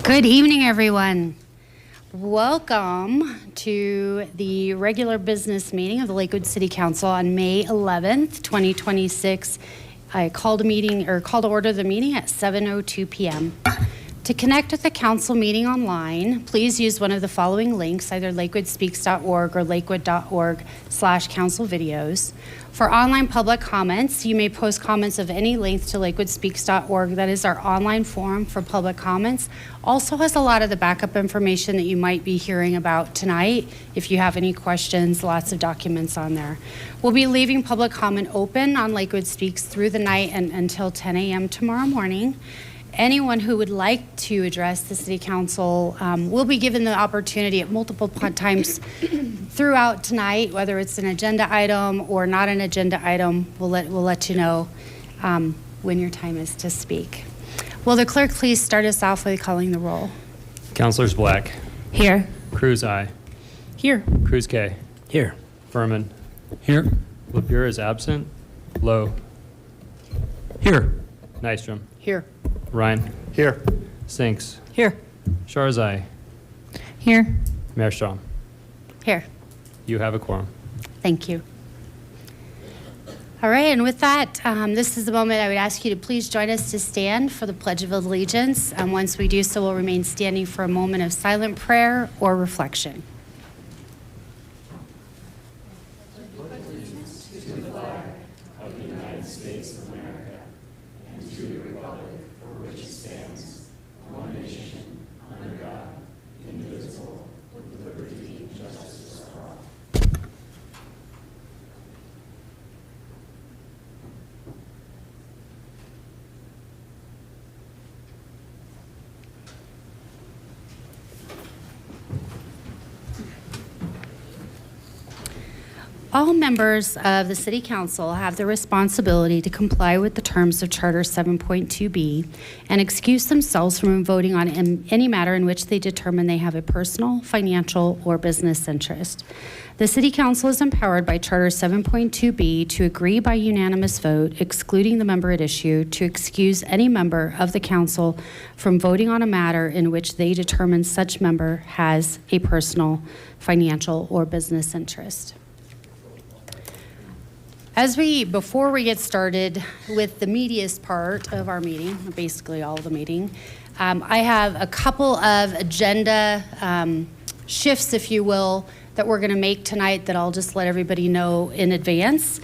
Good evening, everyone. Welcome to the regular business meeting of the Lakewood City Council on May 11th, 2026. I called to order the meeting at 7:02 p.m. To connect with the council meeting online, please use one of the following links, either lakewoodspeaks.org or lakewood.org/council videos. For online public comments, you may post comments of any length to lakewoodspeaks.org. That is our online forum for public comments. Also has a lot of the backup information that you might be hearing about tonight. If you have any questions, lots of documents on there. We'll be leaving public comment open on Lakewood Speaks through the night and until 10 a.m. tomorrow morning. Anyone who would like to address the City Council will be given the opportunity at multiple times throughout tonight, whether it's an agenda item or not an agenda item. We'll let you know when your time is to speak. Will the clerk please start us off with calling the roll? Councilors Black. Here. Cruz, aye. Here. Cruz K. Here. Furman. Here. Lapure is absent. Lowe. Here. Nystrom. Here. Ryan. Here. Sinks. Here. Sharzai. Here. Mayor Strom. Here. You have a quorum. Thank you. All right, and with that, this is the moment I would ask you to please join us to stand for the Pledge of Allegiance. Once we do so, we'll remain standing for a moment of silent prayer or reflection. All members of the City Council have the responsibility to comply with the terms of Charter 7.2B and excuse themselves from voting on any matter in which they determine they have a personal, financial, or business interest. The City Council is empowered by Charter 7.2B to agree by unanimous vote, excluding the member at issue, to excuse any member of the council from voting on a matter in which they determine such member has a personal, financial, or business interest. Before we get started with the meatiest part of our meeting, basically all the meeting, I have a couple of agenda shifts, if you will, that we're going to make tonight that I'll just let everybody know in advance.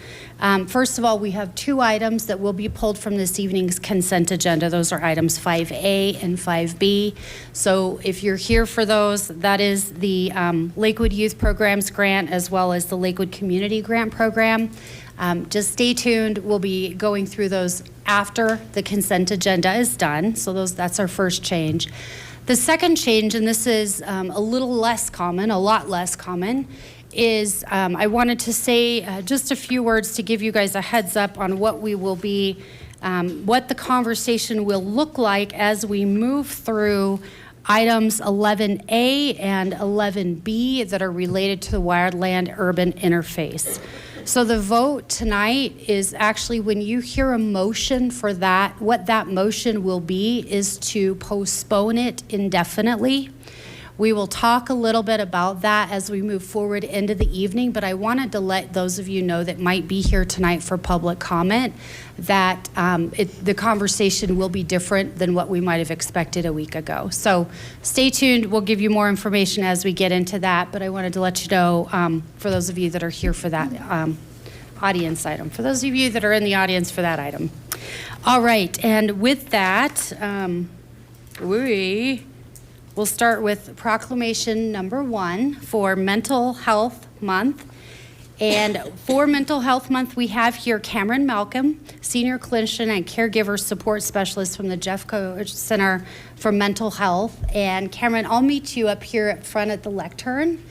First of all, we have two items that will be pulled from this evening's consent agenda. Those are items 5A and 5B. So if you're here for those, that is the Lakewood Youth Programs Grant as well as the Lakewood Community Grant Program. Just stay tuned. We'll be going through those after the consent agenda is done. So that's our first change. The second change, and this is a lot less common, is I wanted to say just a few words to give you guys a heads up on what we will be, what the conversation will look like as we move through items 11A and 11B that are related to the wireland-urban interface. So the vote tonight is actually when you hear a motion for that, what that motion will be is to postpone it indefinitely. We will talk a little bit about that as we move forward into the evening, but I wanted to let those of you know that might be here tonight for public comment that the conversation will be different than what we might have expected a week ago. So stay tuned. We'll give you more information as we get into that, but I wanted to let you know for those of you that are here for that audience item, for those of you that are in the audience for that item. All right, and with that, we'll start with proclamation number 1 for Mental Health Month. And for Mental Health Month, we have here Cameron Malcolm, Senior Clinician and Caregiver Support Specialist from the Jeffco Center for Mental Health. And Cameron, I'll meet you up here at front at the lectern.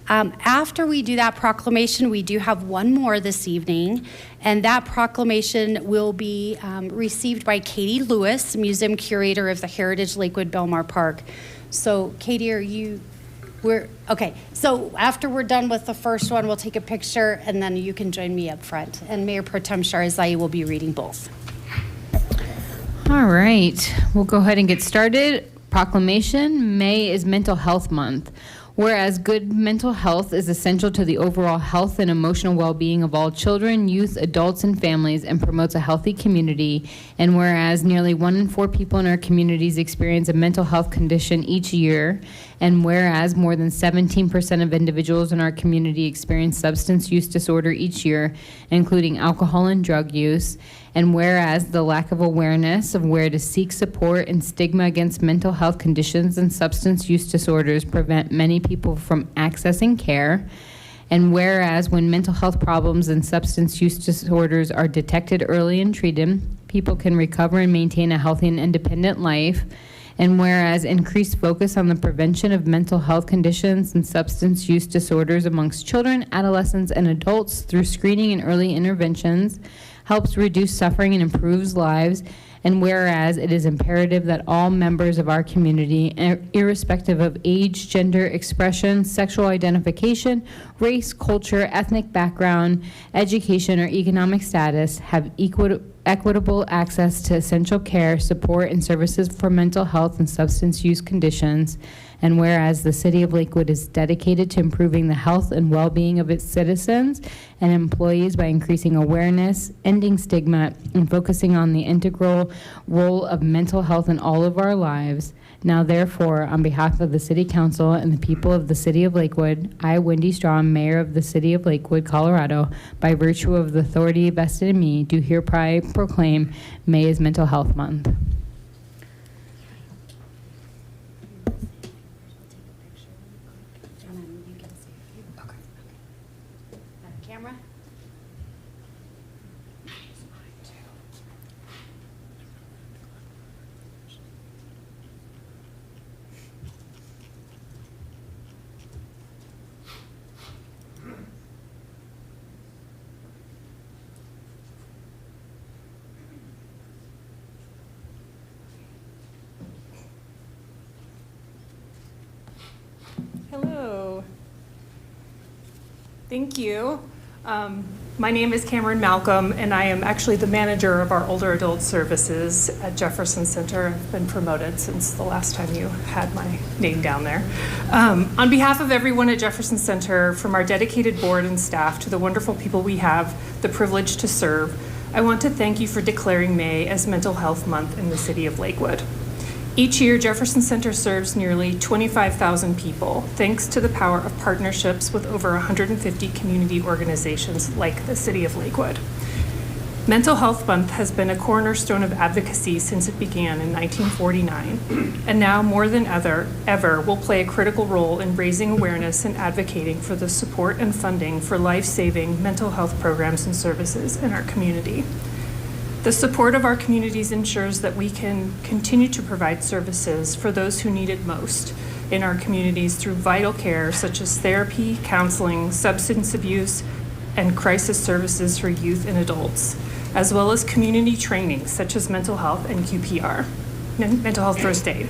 After we do that proclamation, we do have one more this evening, and that proclamation will be received by Katie Lewis, Museum Curator of the Heritage Lakewood Belmar Park. So Katie, okay, so after we're done with the first one, we'll take a picture and then you can join me up front. And Mayor Pro Tem Sharzai will be reading both. All right, we'll go ahead and get started. Proclamation, May is Mental Health Month. Whereas good mental health is essential to the overall health and emotional well-being of all children, youth, adults, and families, and promotes a healthy community, and whereas nearly 1 in 4 people in our communities experience a mental health condition each year, and whereas more than 17% of individuals in our community experience substance use disorder each year, including alcohol and drug use, and whereas the lack of awareness of where to seek support and stigma against mental health conditions and substance use disorders prevent many people from accessing care, and whereas when mental health problems and substance use disorders are detected early and treated, people can recover and maintain a healthy and independent life, and whereas increased focus on the prevention of mental health conditions and substance use disorders amongst children, adolescents, and adults through screening and early interventions helps reduce suffering and improves lives, and whereas it is imperative that all members of our community, irrespective of age, gender expression, sexual identification, race, culture, ethnic background, education, or economic status, have equitable access to essential care, support, and services for mental health and substance use conditions. And whereas the City of Lakewood is dedicated to improving the health and well-being of its citizens and employees by increasing awareness, ending stigma, and focusing on the integral role of mental health in all of our lives. Now, therefore, on behalf of the City Council and the people of the City of Lakewood, I, Wendy Strahm, Mayor of the City of Lakewood, Colorado, by virtue of the authority vested in me, do hereby proclaim May is Mental Health Month. Camera? Hello. Thank you. My name is Cameron Malcolm, and I am actually the manager of our older adult services at Jefferson Center. I've been promoted since the last time you had my name down there. On behalf of everyone at Jefferson Center, from our dedicated board and staff to the wonderful people we have the privilege to serve, I want to thank you for declaring May as Mental Health Month in the City of Lakewood. Each year, Jefferson Center serves nearly 25,000 people, thanks to the power of partnerships with over 150 community organizations like the City of Lakewood. Mental Health Month has been a cornerstone of advocacy since it began in 1949, and now more than ever will play a critical role in raising awareness and advocating for the support and funding for life-saving mental health programs and services in our community. The support of our communities ensures that we can continue to provide services for those who need it most in our communities through vital care such as therapy, counseling, substance abuse, and crisis services for youth and adults, as well as community training such as mental health and QPR, mental health first aid.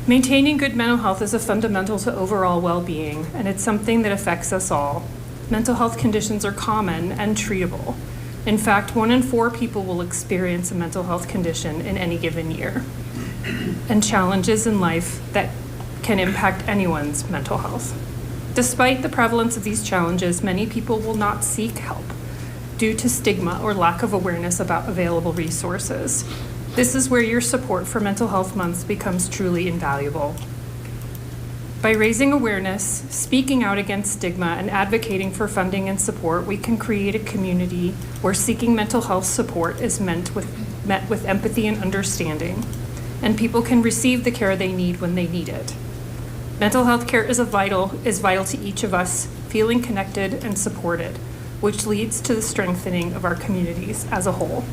Maintaining good mental health is a fundamental to overall well-being, and it's something that affects us all. Mental health conditions are common and treatable. In fact, 1 in 4 people will experience a mental health condition in any given year, and challenges in life that can impact anyone's mental health. Despite the prevalence of these challenges, many people will not seek help due to stigma or lack of awareness about available resources. This is where your support for Mental Health Month becomes truly invaluable. By raising awareness, speaking out against stigma, and advocating for funding and support, we can create a community where seeking mental health support is met with empathy and understanding, and people can receive the care they need when they need it. Mental health care is vital to each of us feeling connected and supported, which leads to the strengthening of our communities as a whole.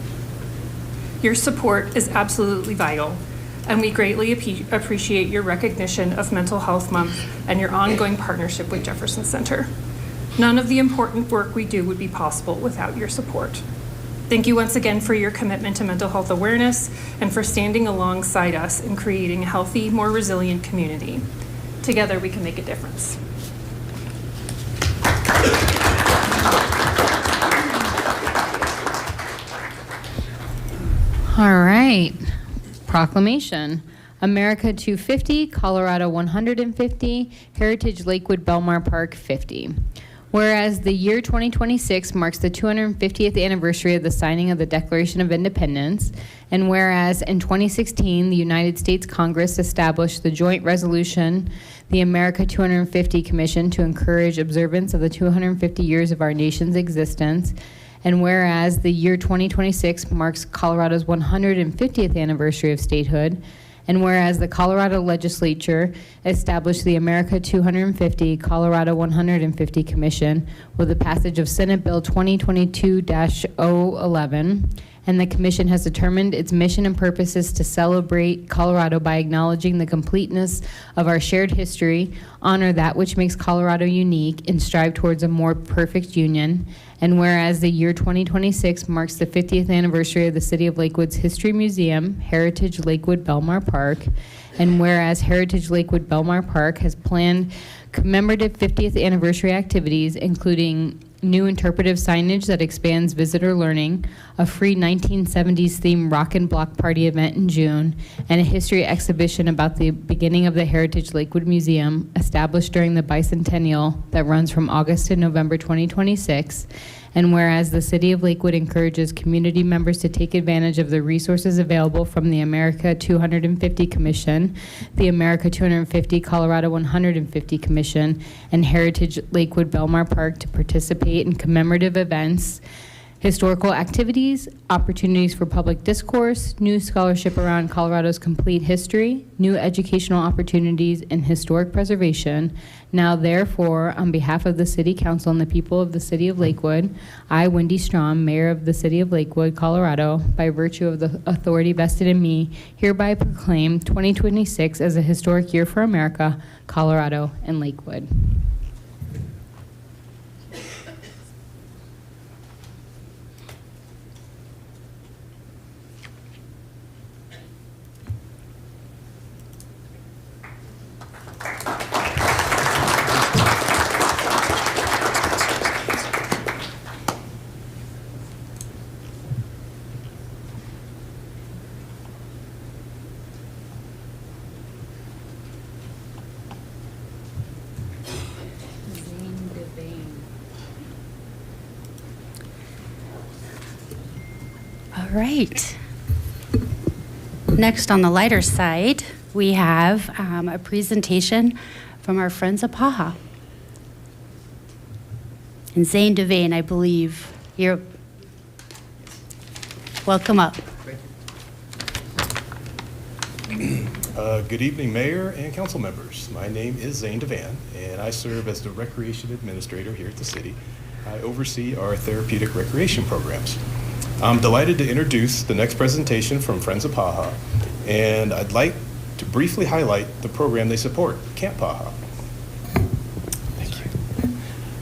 Your support is absolutely vital, and we greatly appreciate your recognition of Mental Health Month and your ongoing partnership with Jefferson Center. None of the important work we do would be possible without your support. Thank you once again for your commitment to mental health awareness and for standing alongside us in creating a healthy, more resilient community. Together, we can make a difference. All right. Proclamation. America 250, Colorado 150, Heritage Lakewood Belmar Park 50. Whereas the year 2026 marks the 250th anniversary of the signing of the Declaration of Independence, and whereas in 2016 the United States Congress established the joint resolution, the America 250 Commission, to encourage observance of the 250 years of our nation's existence, and whereas the year 2026 marks Colorado's 150th anniversary of statehood, and whereas the Colorado Legislature established the America 250, Colorado 150 Commission with the passage of Senate Bill 2022-011, and the Commission has determined its mission and purposes to celebrate Colorado by acknowledging the completeness of our shared history, honor that which makes Colorado unique, and strive towards a more perfect union. And whereas the year 2026 marks the 50th anniversary of the City of Lakewood's History Museum, Heritage Lakewood Belmar Park, and whereas Heritage Lakewood Belmar Park has planned commemorative 50th anniversary activities, including new interpretive signage that expands visitor learning, a free 1970s themed rock and block party event in June, and a history exhibition about the beginning of the Heritage Lakewood Museum, established during the bicentennial that runs from August to November 2026. And whereas the City of Lakewood encourages community members to take advantage of the resources available from the America 250 Commission, the America 250 Colorado 150 Commission, and Heritage Lakewood Belmar Park to participate in commemorative events, historical activities, opportunities for public discourse, new scholarship around Colorado's complete history, new educational opportunities, and historic preservation. Now, therefore, on behalf of the City Council and the people of the City of Lakewood, I, Wendy Strom, Mayor of the City of Lakewood, Colorado, by virtue of the authority vested in me, hereby proclaim 2026 as a historic year for America, Colorado, and Lakewood. All right. Next, on the lighter side, we have a presentation from our friends of Paha. And Zane Devane, I believe, you're welcome up. Good evening, Mayor and council members. My name is Zane Devan, and I serve as the Recreation Administrator here at the city. I oversee our therapeutic recreation programs. I'm delighted to introduce the next presentation from Friends of Paha, and I'd like to briefly highlight the program they support, Camp Paha. Thank you.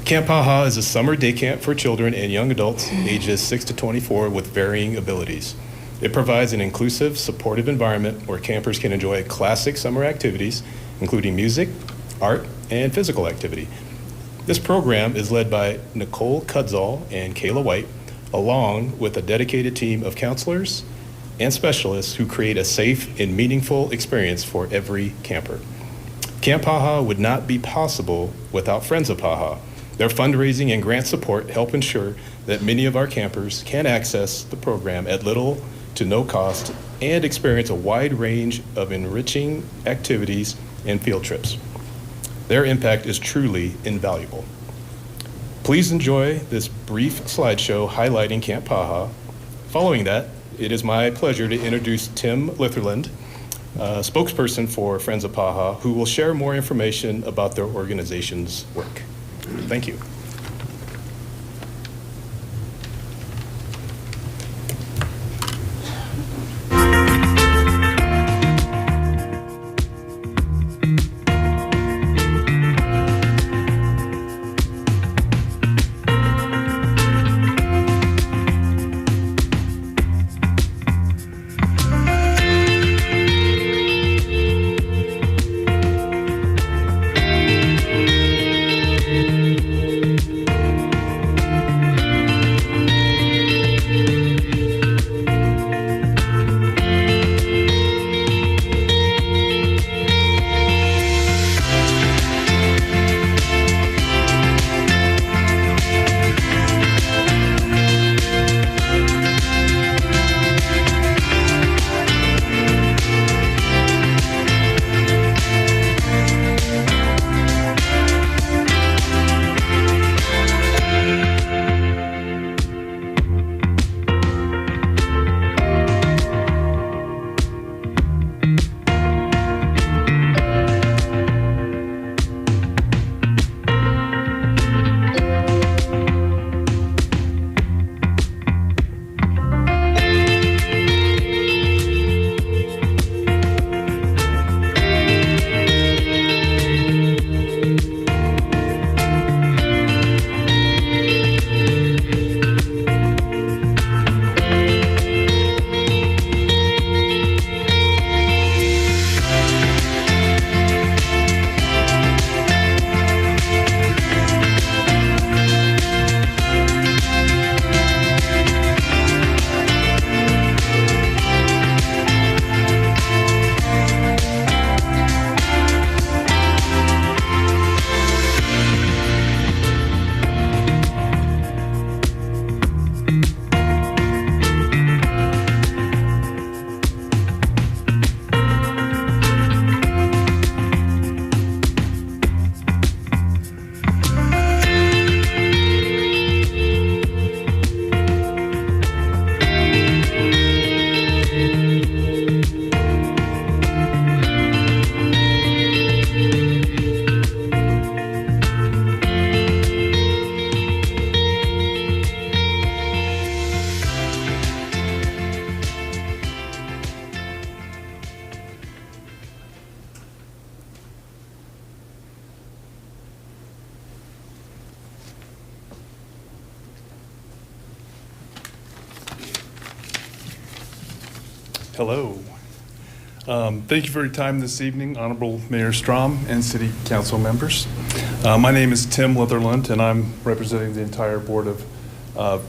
Camp Paha is a summer day camp for children and young adults ages 6 to 24 with varying abilities. It provides an inclusive, supportive environment where campers can enjoy classic summer activities, including music, art, and physical activity. This program is led by Nicole Cudzall and Kayla White, along with a dedicated team of counselors and specialists who create a safe and meaningful experience for every camper. Camp Paha would not be possible without Friends of Paha. Their fundraising and grant support help ensure that many of our campers can access the program at little to no cost and experience a wide range of enriching activities and field trips. Their impact is truly invaluable. Please enjoy this brief slideshow highlighting Camp Paha. Following that, it is my pleasure to introduce Tim Litherland, spokesperson for Friends of Paha, who will share more information about their organization's work. Thank you. Hello. Thank you for your time this evening, Honorable Mayor Strom and City Council members. My name is Tim Litherland, and I'm representing the entire board of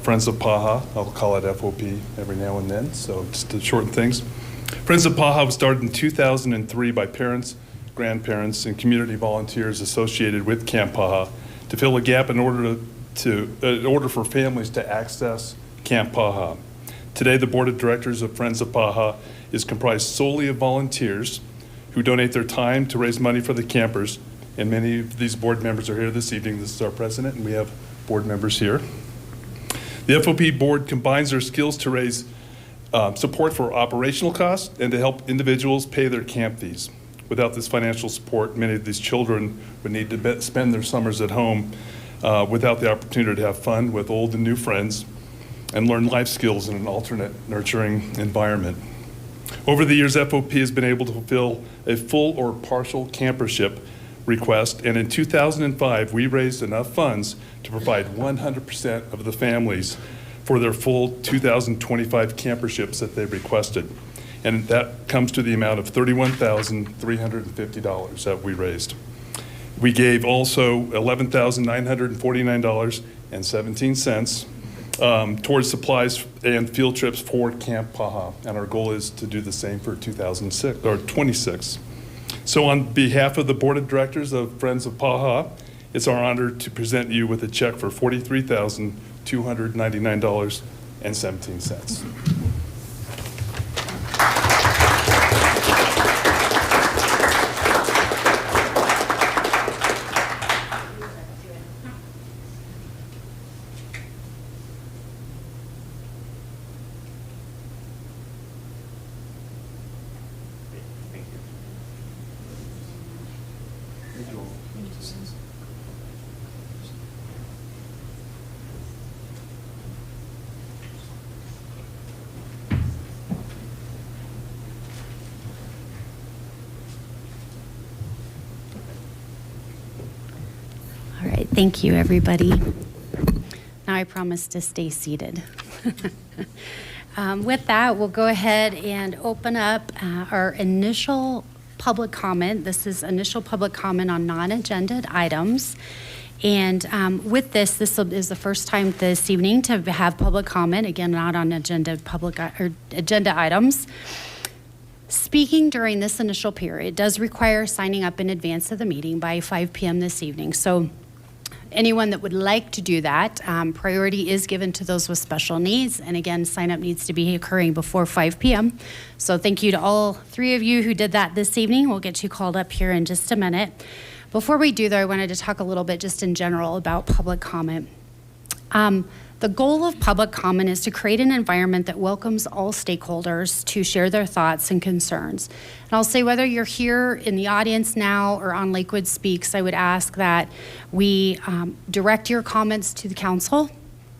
Friends of Paha. I'll call it FOP every now and then, so just to shorten things. Friends of Paha was started in 2003 by parents, grandparents, and community volunteers associated with Camp Paha to fill a gap in order for families to access Camp Paha. Today, the board of directors of Friends of Paha is comprised solely of volunteers who donate their time to raise money for the campers, and many of these board members are here this evening. This is our president, and we have board members here. The FOP board combines their skills to raise support for operational costs and to help individuals pay their camp fees. Without this financial support, many of these children would need to spend their summers at home without the opportunity to have fun with old and new friends and learn life skills in an alternate, nurturing environment. Over the years, FOP has been able to fulfill a full or partial campership request, and in 2005, we raised enough funds to provide 100% of the families for their full 2025 camperships that they requested. And that comes to the amount of $31,350 that we raised. We gave also $11,949.17 towards supplies and field trips for Camp Paha, and our goal is to do the same for 2026. So on behalf of the board of directors of Friends of Paha, it's our honor to present you with a check for $43,299.17. All right, thank you, everybody. Now I promise to stay seated. With that, we'll go ahead and open up our initial public comment. This is initial public comment on non-agenda items. And with this is the first time this evening to have public comment, again, not on agenda items. Speaking during this initial period does require signing up in advance of the meeting by 5 p.m. this evening. So anyone that would like to do that, priority is given to those with special needs. And again, sign up needs to be occurring before 5 p.m. So thank you to all three of you who did that this evening. We'll get you called up here in just a minute. Before we do, though, I wanted to talk a little bit just in general about public comment. The goal of public comment is to create an environment that welcomes all stakeholders to share their thoughts and concerns. And I'll say whether you're here in the audience now or on Lakewood Speaks, I would ask that we direct your comments to the council,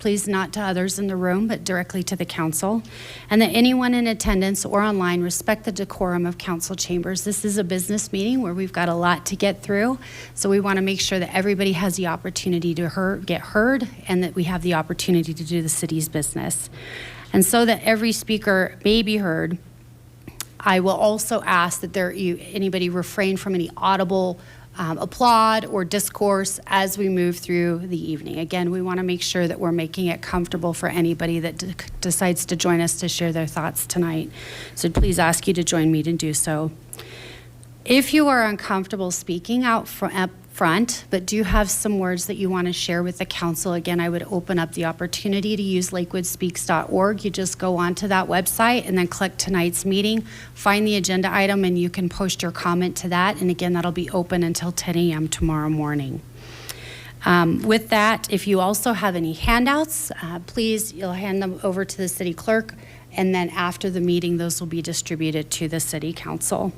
please not to others in the room, but directly to the council, and that anyone in attendance or online respect the decorum of council chambers. This is a business meeting where we've got a lot to get through, so we want to make sure that everybody has the opportunity to get heard and that we have the opportunity to do the city's business. And so that every speaker may be heard, I will also ask that anybody refrain from any audible applaud or discourse as we move through the evening. Again, we want to make sure that we're making it comfortable for anybody that decides to join us to share their thoughts tonight. So please ask you to join me to do so. If you are uncomfortable speaking up front, but do have some words that you want to share with the council, again, I would open up the opportunity to use lakewoodspeaks.org. You just go onto that website and then click tonight's meeting, find the agenda item, and you can post your comment to that. And again, that'll be open until 10 a.m. tomorrow morning. With that, if you also have any handouts, please, you'll hand them over to the city clerk, and then after the meeting, those will be distributed to the city council.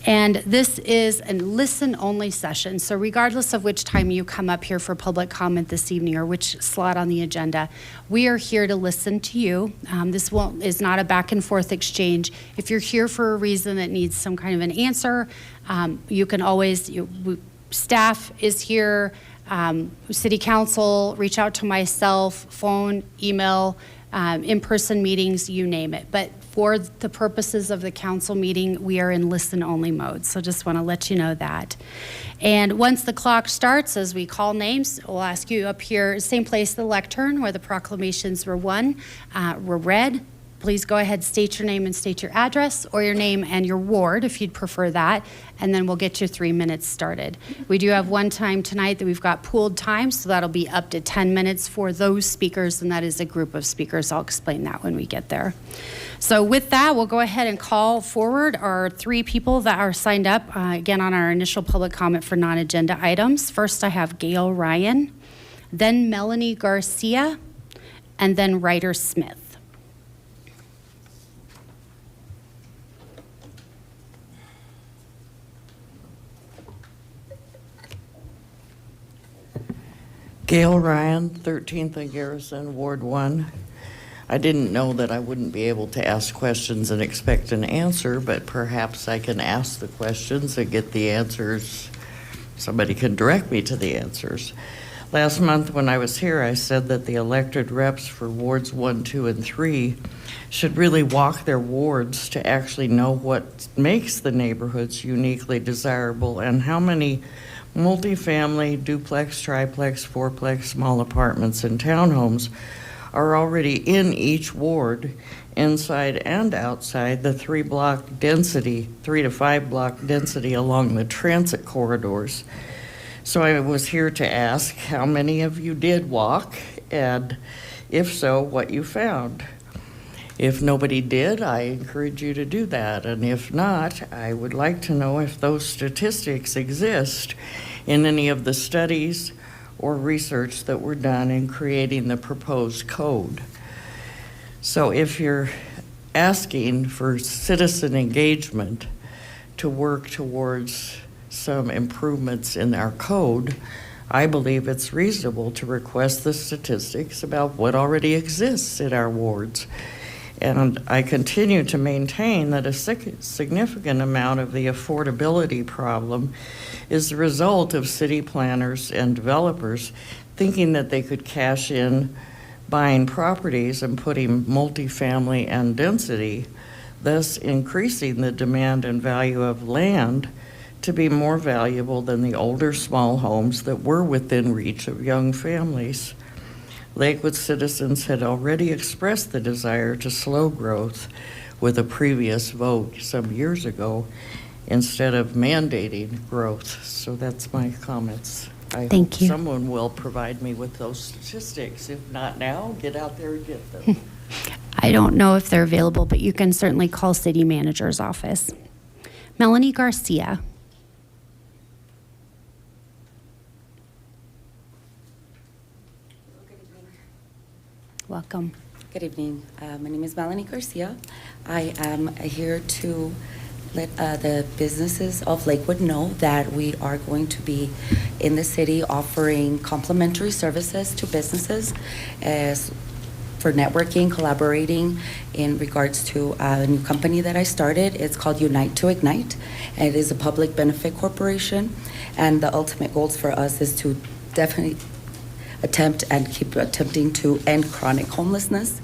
And this is a listen-only session, so regardless of which time you come up here for public comment this evening or which slot on the agenda, we are here to listen to you. This is not a back and forth exchange. If you're here for a reason that needs some kind of an answer, you can always, staff is here, city council, reach out to myself, phone, email, in-person meetings, you name it. But for the purposes of the council meeting, we are in listen-only mode. So just want to let you know that. And once the clock starts, as we call names, we'll ask you up here, same place, the lectern, where the proclamations were read. Please go ahead, state your name and state your address, or your name and your ward if you'd prefer that, and then we'll get your 3 minutes started. We do have one time tonight that we've got pooled time, so that'll be up to 10 minutes for those speakers, and that is a group of speakers. I'll explain that when we get there. So with that, we'll go ahead and call forward our 3 people that are signed up, again, on our initial public comment for non-agenda items. First, I have Gail Ryan, then Melanie Garcia, and then Ryder Smith. Gail Ryan, 13th and Garrison, Ward 1. I didn't know that I wouldn't be able to ask questions and expect an answer, but perhaps I can ask the questions and get the answers. Somebody can direct me to the answers. Last month when I was here, I said that the elected reps for Wards 1, 2, and 3 should really walk their wards to actually know what makes the neighborhoods uniquely desirable and how many multifamily, duplex, triplex, fourplex, small apartments, and townhomes are already in each ward, inside and outside the 3 to 5 block density along the transit corridors. So I was here to ask how many of you did walk, and if so, what you found. If nobody did, I encourage you to do that. And if not, I would like to know if those statistics exist in any of the studies or research that were done in creating the proposed code. So if you're asking for citizen engagement to work towards some improvements in our code, I believe it's reasonable to request the statistics about what already exists in our wards. And I continue to maintain that a significant amount of the affordability problem is the result of city planners and developers thinking that they could cash in buying properties and putting multifamily and density, thus increasing the demand and value of land to be more valuable than the older small homes that were within reach of young families. Lakewood citizens had already expressed the desire to slow growth with a previous vote some years ago instead of mandating growth. So that's my comments. I Thank hope you. someone will provide me with those statistics. If not now, get out there and get them. I don't know if they're available, but you can certainly call city manager's office. Melanie Garcia. Welcome. Good evening. My name is Melanie Garcia. I am here to let the businesses of Lakewood know that we are going to be in the city offering complimentary services to businesses as for networking, collaborating in regards to a new company that I started. It's called Unite to Ignite. And it is a public benefit corporation. And the ultimate goals for us is to definitely attempt and keep attempting to end chronic homelessness,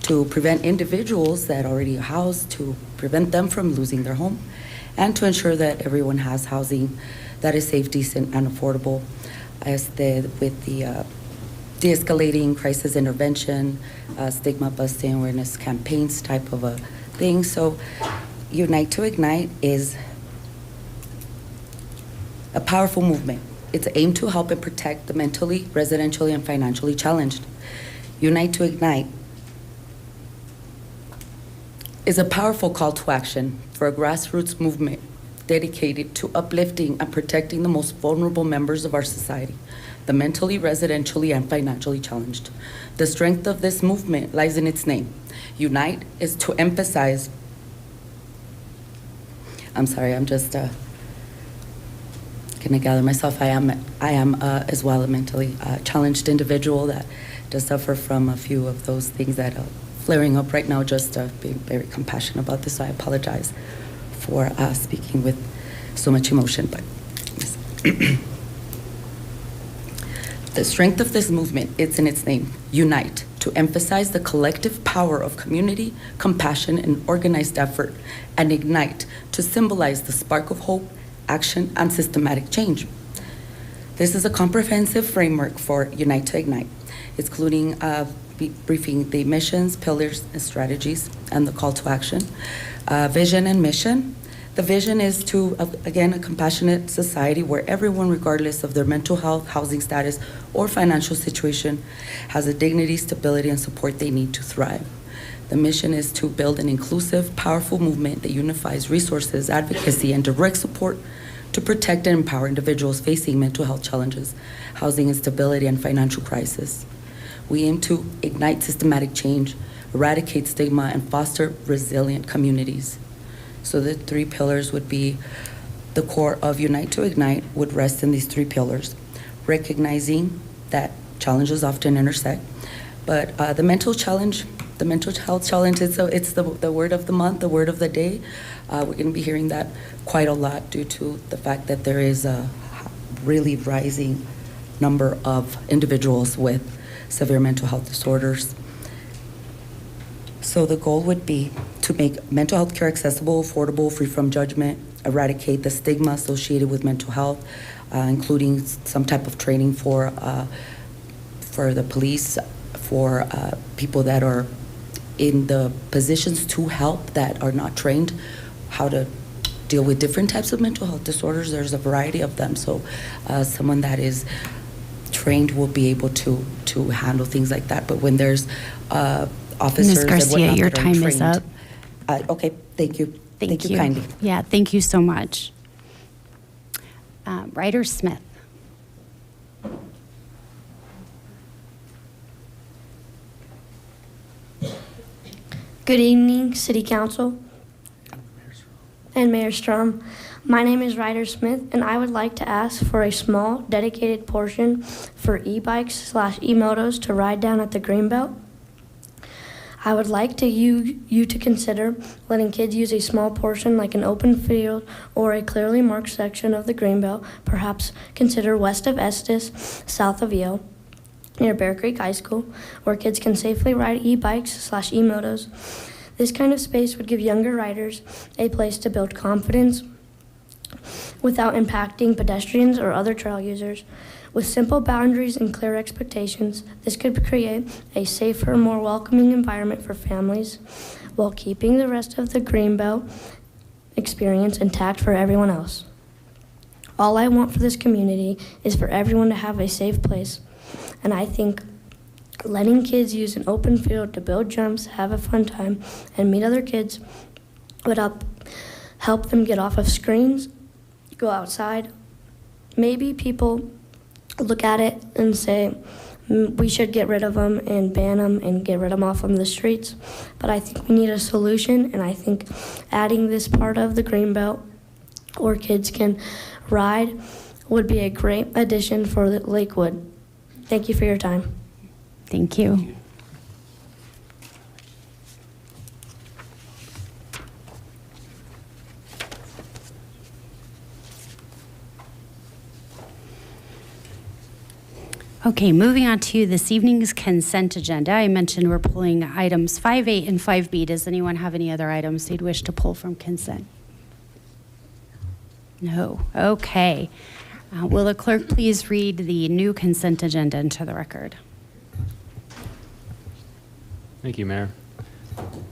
to prevent individuals that already are housed, to prevent them from losing their home, and to ensure that everyone has housing that is safe, decent, and affordable with the de-escalating crisis intervention, stigma busting awareness campaigns type of a thing. So Unite to Ignite is a powerful movement. It's aimed to help and protect the mentally, residentially, and financially challenged. Unite to Ignite is a powerful call to action for a grassroots movement dedicated to uplifting and protecting the most vulnerable members of our society, the mentally, residentially, and financially challenged. The strength of this movement lies in its name. Unite is to emphasize, I'm sorry, I'm just can I gather myself? I am as well a mentally challenged individual that does suffer from a few of those things that are flaring up right now. Just being very compassionate about this. So I apologize for speaking with so much emotion. But The strength of this movement, it's in its name, unite, to emphasize the collective power of community, compassion, and organized effort, and ignite, to symbolize the spark of hope, action, and systematic change. This is a comprehensive framework for Unite to Ignite, including briefing the missions, pillars, and strategies, and the call to action, vision and mission. The vision is to, again, a compassionate society where everyone, regardless of their mental health, housing status, or financial situation, has the dignity, stability, and support they need to thrive. The mission is to build an inclusive, powerful movement that unifies resources, advocacy, and direct support to protect and empower individuals facing mental health challenges, housing instability, and financial crisis. We aim to ignite systematic change, eradicate stigma, and foster resilient communities. So the 3 pillars would be the core of Unite to Ignite would rest in these 3 pillars. Recognizing that challenges often intersect, but the mental health challenge, it's the word of the month, the word of the day. We're going to be hearing that quite a lot due to the fact that there is a really rising number of individuals with severe mental health disorders. So the goal would be to make mental health care accessible, affordable, free from judgment, eradicate the stigma associated with mental health, including some type of training for the police, for people that are in the positions to help that are not trained, how to deal with different types of mental health disorders. There's a variety of them. So someone that is trained will be able to handle things like that. But when there's officers Ms. Garcia, and whatnot your that are time is trained- up. Okay, thank you. Thank you kindly. Yeah, thank you so much. Ryder Smith. Good evening, City Council and Mayor Strom. My name is Ryder Smith, and I would like to ask for a small, dedicated portion for e-bikes/e-motos to ride down at the Greenbelt. I would like you to consider letting kids use a small portion like an open field or a clearly marked section of the Greenbelt, perhaps consider west of Estes, south of Yale, near Bear Creek High School, where kids can safely ride e-bikes/e-motos. This kind of space would give younger riders a place to build confidence without impacting pedestrians or other trail users. With simple boundaries and clear expectations, this could create a safer, more welcoming environment for families while keeping the rest of the Greenbelt experience intact for everyone else. All I want for this community is for everyone to have a safe place, and I think letting kids use an open field to build jumps, have a fun time, and meet other kids would help them get off of screens, go outside. Maybe people look at it and say, we should get rid of them and ban them and get rid of them off on the streets. But I think we need a solution, and I think adding this part of the Greenbelt where kids can ride would be a great addition for Lakewood. Thank you for your time. Thank you. Okay, moving on to this evening's consent agenda. I mentioned we're pulling items 5A and 5B. Does anyone have any other items they'd wish to pull from consent? No. Okay. Will the clerk please read the new consent agenda into the record? Thank you, Mayor.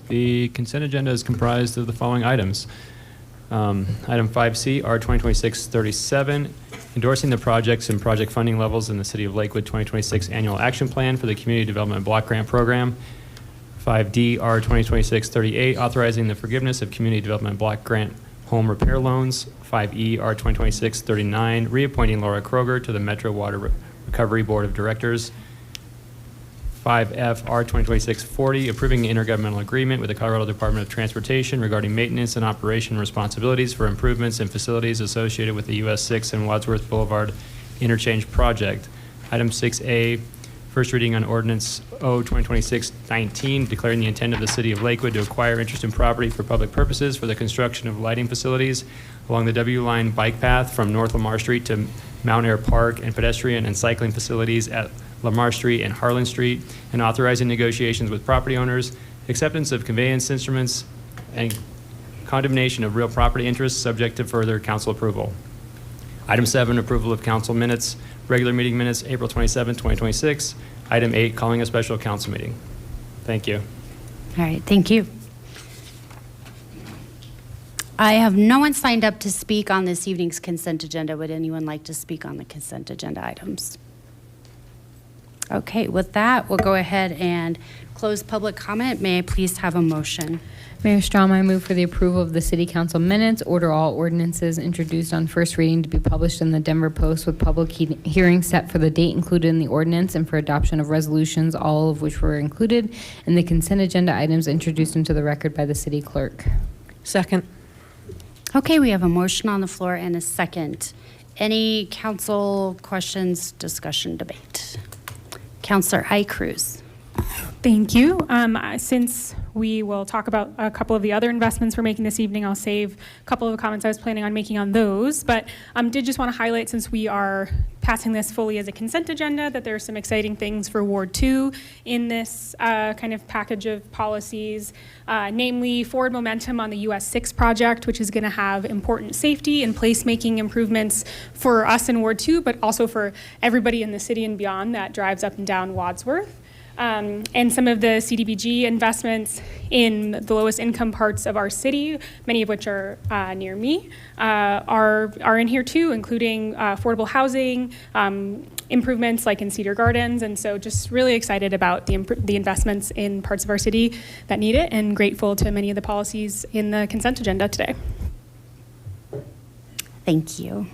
The consent agenda is comprised of the following items. Item 5C, R 2026-37, endorsing the projects and project funding levels in the City of Lakewood 2026 Annual Action Plan for the Community Development Block Grant Program. 5D, R 2026-38, authorizing the forgiveness of Community Development Block Grant home repair loans. 5E, R 2026-39, reappointing Laura Kroger to the Metro Water Recovery Board of Directors. 5F, R 2026-40, approving an intergovernmental agreement with the Colorado Department of Transportation regarding maintenance and operation responsibilities for improvements in facilities associated with the US 6 and Wadsworth Boulevard interchange project. Item 6A, first reading on ordinance O 2026-19, declaring the intent of the City of Lakewood to acquire interest in property for public purposes for the construction of lighting facilities along the W Line bike path from North Lamar Street to Mount Air Park, and pedestrian and cycling facilities at Lamar Street and Harlan Street, and authorizing negotiations with property owners, acceptance of conveyance instruments, and condemnation of real property interests subject to further council approval. Item 7, approval of council minutes, regular meeting minutes, April 27, 2026. Item 8, calling a special council meeting. Thank you. All right, thank you. I have no one signed up to speak on this evening's consent agenda. Would anyone like to speak on the consent agenda items? Okay, with that, we'll go ahead and close public comment. May I please have a motion? Mayor Strom, I move for the approval of the City Council minutes, order all ordinances introduced on first reading to be published in the Denver Post with public hearing set for the date included in the ordinance, and for adoption of resolutions, all of which were included in the consent agenda items introduced into the record by the city clerk. Second. Okay, we have a motion on the floor and a second. Any council questions, discussion, debate? Councilor Cruz. Thank you. Since we will talk about a couple of the other investments we're making this evening, I'll save a couple of the comments I was planning on making on those. But did just want to highlight, since we are passing this fully as a consent agenda, that there are some exciting things for Ward 2 in this kind of package of policies, namely forward momentum on the US 6 project, which is going to have important safety and placemaking improvements for us in Ward 2, but also for everybody in the city and beyond that drives up and down Wadsworth. And some of the CDBG investments in the lowest income parts of our city, many of which are near me, are in here too, including affordable housing, improvements like in Cedar Gardens. And so just really excited about the investments in parts of our city that need it, and grateful to many of the policies in the consent agenda today. Thank you.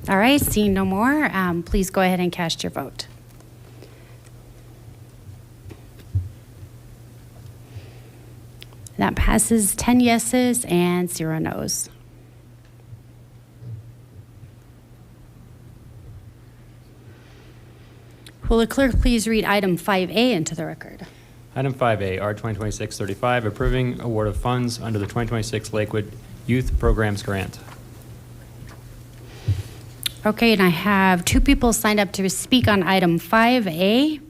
All right, seeing no more, please go ahead and cast your vote. That passes 10 yeses and 0 noes. Will the clerk please read item 5A into the record? Item 5A, R 2026-35, approving award of funds under the 2026 Lakewood Youth Programs Grant. Okay, and I have 2 people signed up to speak on item 5A.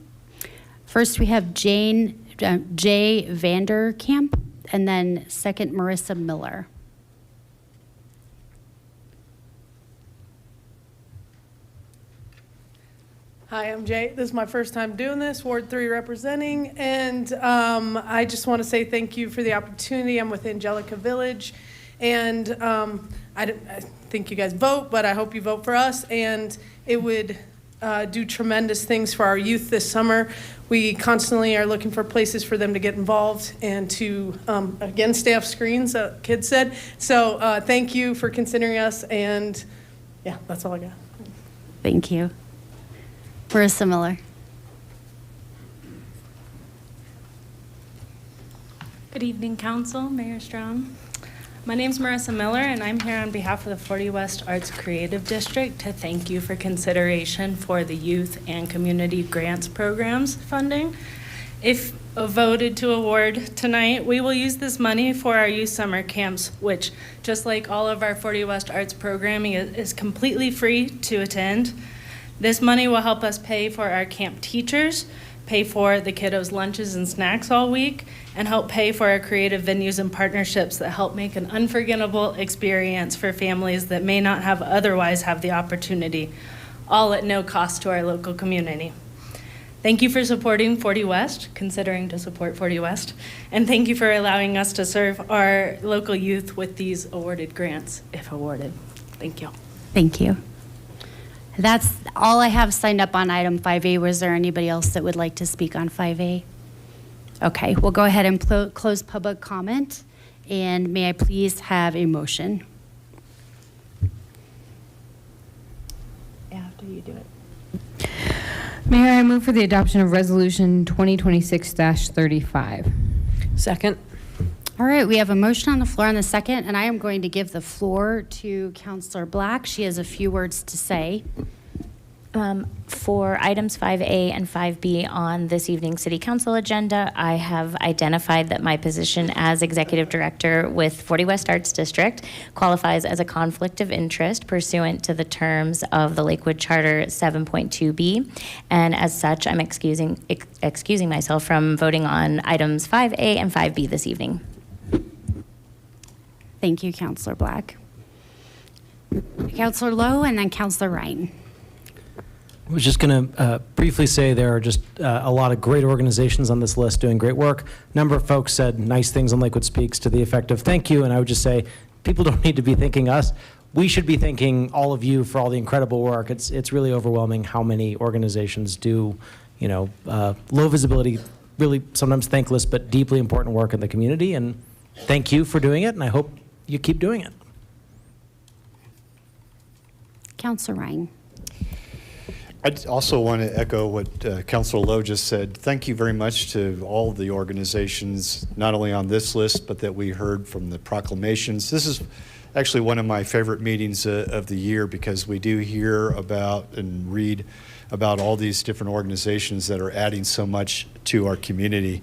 First, we have Jay Vanderkamp, and then second, Marissa Miller. Hi, I'm Jay. This is my first time doing this, Ward 3 representing, and I just want to say thank you for the opportunity. I'm with Angelica Village, and I think you guys vote, but I hope you vote for us, and it would do tremendous things for our youth this summer. We constantly are looking for places for them to get involved and to, again, stay off screens, kids said. So thank you for considering us, and yeah, that's all I got. Thank you. Marissa Miller. Good evening, Council, Mayor Strom. My name's Marissa Miller, and I'm here on behalf of the 40 West Arts Creative District to thank you for consideration for the Youth and Community Grants Programs funding. If voted to award tonight, we will use this money for our youth summer camps, which, just like all of our 40 West Arts programming, is completely free to attend. This money will help us pay for our camp teachers, pay for the kiddos' lunches and snacks all week, and help pay for our creative venues and partnerships that help make an unforgettable experience for families that may not have otherwise have the opportunity, all at no cost to our local community. Thank you for supporting 40 West, considering to support 40 West, and thank you for allowing us to serve our local youth with these awarded grants, if awarded. Thank you. Thank you. That's all I have signed up on item 5A. Was there anybody else that would like to speak on 5A? Okay, we'll go ahead and close public comment. And may I please have a motion? After you do it. Mayor, I move for the adoption of Resolution 2026-35. Second. All right, we have a motion on the floor on the second, and I am going to give the floor to Councilor Black. She has a few words to say. For items 5A and 5B on this evening's City Council agenda, I have identified that my position as Executive Director with 40 West Arts District qualifies as a conflict of interest pursuant to the terms of the Lakewood Charter 7.2B, and as such, I'm excusing myself from voting on items 5A and 5B this evening. Thank you, Councilor Black. Councilor Lowe and then Councilor Ryan. I was just going to briefly say there are just a lot of great organizations on this list doing great work. A number of folks said nice things on Lakewood Speaks to the effect of thank you, and I would just say people don't need to be thanking us. We should be thanking all of you for all the incredible work. It's really overwhelming how many organizations do, low visibility, really sometimes thankless but deeply important work in the community, and thank you for doing it, and I hope you keep doing it. Councilor Ryan. I also want to echo what Councilor Lowe just said. Thank you very much to all the organizations, not only on this list, but that we heard from the proclamations. This is actually one of my favorite meetings of the year because we do hear about and read about all these different organizations that are adding so much to our community.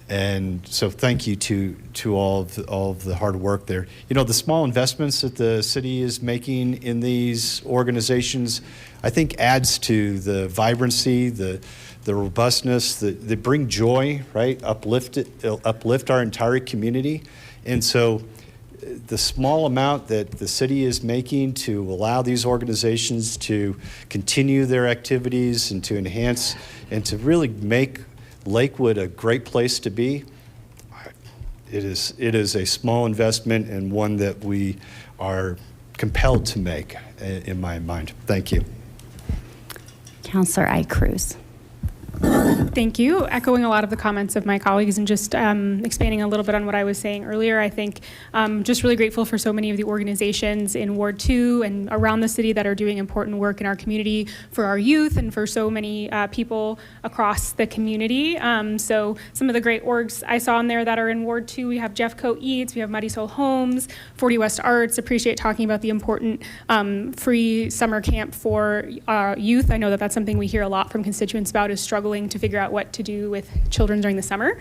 And so thank you to all of the hard work there. The small investments that the city is making in these organizations, I think adds to the vibrancy, the robustness, they bring joy, right? Uplift our entire community. And so the small amount that the city is making to allow these organizations to continue their activities and to enhance and to really make Lakewood a great place to be. It is a small investment and one that we are compelled to make in my mind. Thank you. Councilor Cruz. Thank you. Echoing a lot of the comments of my colleagues and just expanding a little bit on what I was saying earlier, I think just really grateful for so many of the organizations in Ward 2 and around the city that are doing important work in our community for our youth and for so many people across the community. So some of the great orgs I saw in there that are in Ward 2, we have Jeffco Eats, we have Muddy Soul Homes, 40 West Arts. Appreciate talking about the important free summer camp for youth. I know that that's something we hear a lot from constituents about is struggling to figure out what to do with children during the summer.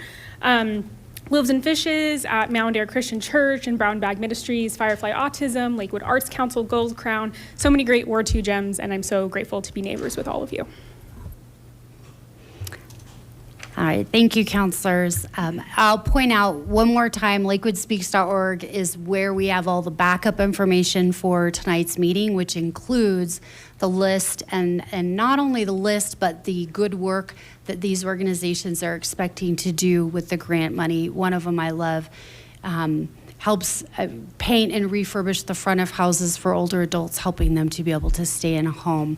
Wolves and Fishes at Mound Air Christian Church and Brown Bag Ministries, Firefly Autism, Lakewood Arts Council, Gold Crown, so many great Ward 2 gems, and I'm so grateful to be neighbors with all of you. All right, thank you, counselors. I'll point out one more time, LakewoodSpeaks.org is where we have all the backup information for tonight's meeting, which includes the list and not only the list, but the good work that these organizations are expecting to do with the grant money. One of them I love helps paint and refurbish the front of houses for older adults, helping them to be able to stay in a home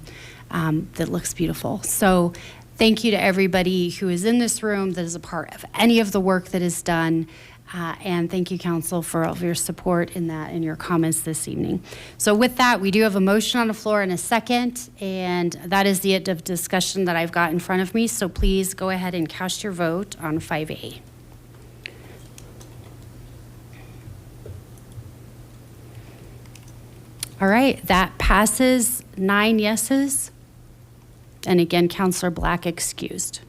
that looks beautiful. So thank you to everybody who is in this room that is a part of any of the work that is done. And thank you, Council, for all of your support in that and your comments this evening. So with that, we do have a motion on the floor in a second, and that is the end of discussion that I've got in front of me. So please go ahead and cast your vote on 5A. All right, that passes 9 yeses. And again, Councilor Black excused.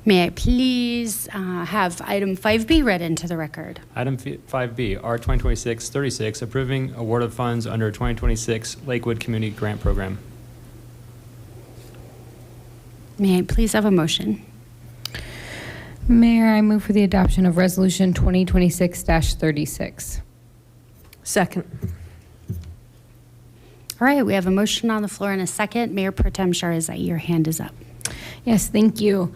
May I please have item 5B read into the record? Item 5B, R 2026-36, approving award of funds under 2026 Lakewood Community Grant Program. May I please have a motion? Mayor, I move for the adoption of Resolution 2026-36. Second. All right, we have a motion on the floor in a second. Mayor Pro Tem Sharazai, your hand is up. Yes, thank you.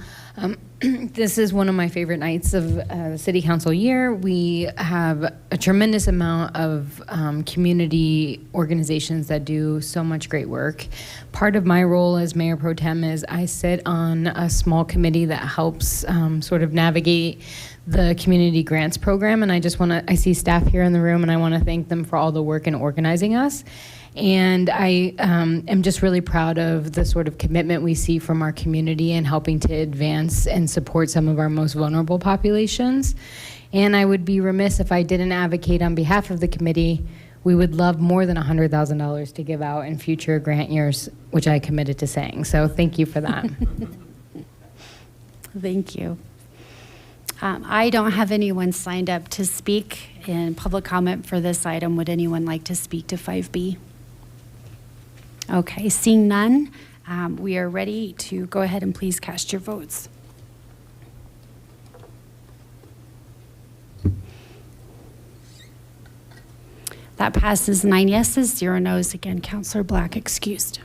This is one of my favorite nights of the City Council year. We have a tremendous amount of community organizations that do so much great work. Part of my role as Mayor Pro Tem is I sit on a small committee that helps sort of navigate the community grants program, and I see staff here in the room, and I want to thank them for all the work in organizing us. And I am just really proud of the sort of commitment we see from our community in helping to advance and support some of our most vulnerable populations. And I would be remiss if I didn't advocate on behalf of the committee we would love more than $100,000 to give out in future grant years, which I committed to saying. So thank you for that. Thank you. I don't have anyone signed up to speak in public comment for this item. Would anyone like to speak to 5B? Okay, seeing none, we are ready to go ahead and please cast your votes. That passes 9 yeses, 0 noes. Again, Counselor Black excused.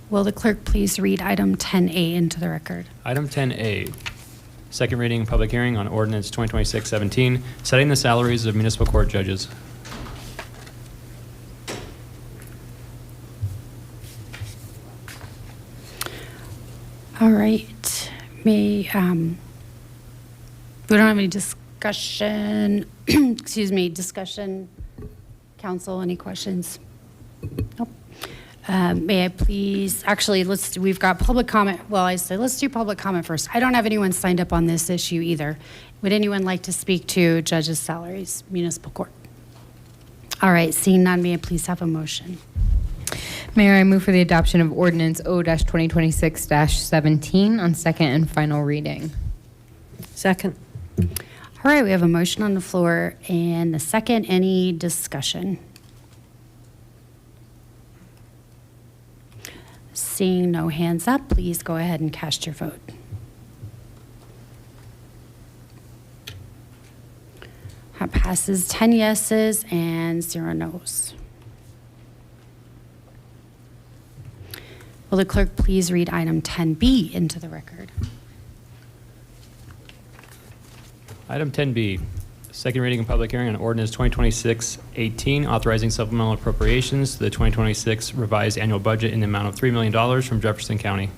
Will the clerk please read item 10A into the record? Item 10A, second reading, public hearing on ordinance 2026-17, setting the salaries of municipal court judges. All right. We don't have any discussion. Excuse me, discussion. Council, any questions? Nope. May I please, actually, we've got public comment. Well, I say let's do public comment first. I don't have anyone signed up on this issue either. Would anyone like to speak to judges' salaries, municipal court? All right, seeing none, may I please have a motion? Mayor, I move for the adoption of ordinance O-2026-17 on second and final reading. Second. All right, we have a motion on the floor and a second. Any discussion? Seeing no hands up, please go ahead and cast your vote. That passes 10 yeses and 0 noes. Will the clerk please read item 10B into the record? Item 10B, second reading and public hearing on ordinance 2026-18, authorizing supplemental appropriations to the 2026 revised annual budget in the amount of $3 million from Jefferson County.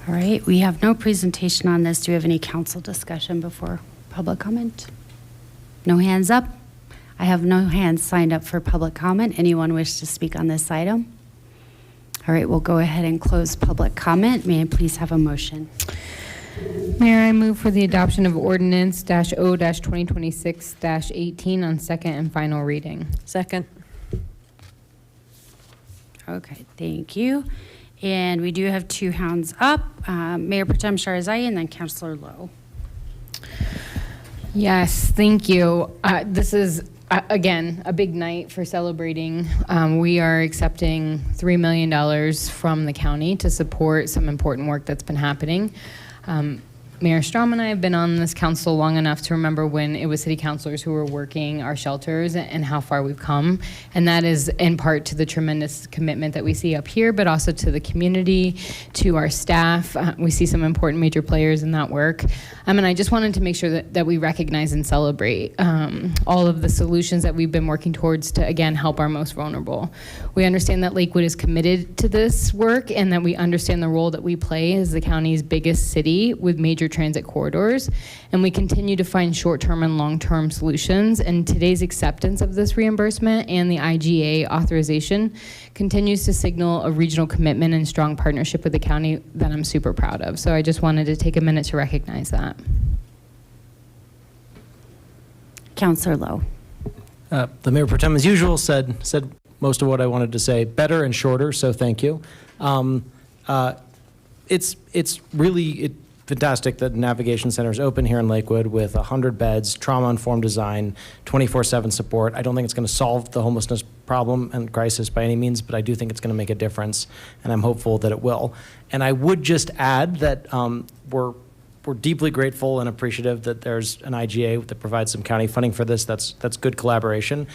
All right, we have no presentation on this. Do we have any council discussion before public comment? No hands up? I have no hands signed up for public comment. Anyone wish to speak on this item? All right, we'll go ahead and close public comment. May I please have a motion? Mayor, I move for the adoption of ordinance O-2026-18 on second and final reading. Second. Okay, thank you. And we do have 2 hands up. Mayor Pro Tem Sharzai and then Councilor Lowe. Yes, thank you. This is, again, a big night for celebrating. We are accepting $3 million from the county to support some important work that's been happening. Mayor Strom and I have been on this council long enough to remember when it was city councilors who were working our shelters and how far we've come. And that is in part to the tremendous commitment that we see up here, but also to the community, to our staff. We see some important major players in that work. And I just wanted to make sure that we recognize and celebrate all of the solutions that we've been working towards to, again, help our most vulnerable. We understand that Lakewood is committed to this work and that we understand the role that we play as the county's biggest city with major transit corridors, and we continue to find short-term and long-term solutions, and today's acceptance of this reimbursement and the IGA authorization continues to signal a regional commitment and strong partnership with the county that I'm super proud of. So I just wanted to take a minute to recognize that. Councilor Lowe. The Mayor Pro Tem, as usual, said most of what I wanted to say, better and shorter, so thank you. It's really fantastic that the Navigation Center is open here in Lakewood with 100 beds, trauma-informed design, 24/7 support. I don't think it's going to solve the homelessness problem and crisis by any means, but I do think it's going to make a difference, and I'm hopeful that it will. And I would just add that we're deeply grateful and appreciative that there's an IGA that provides some county funding for this. That's good collaboration.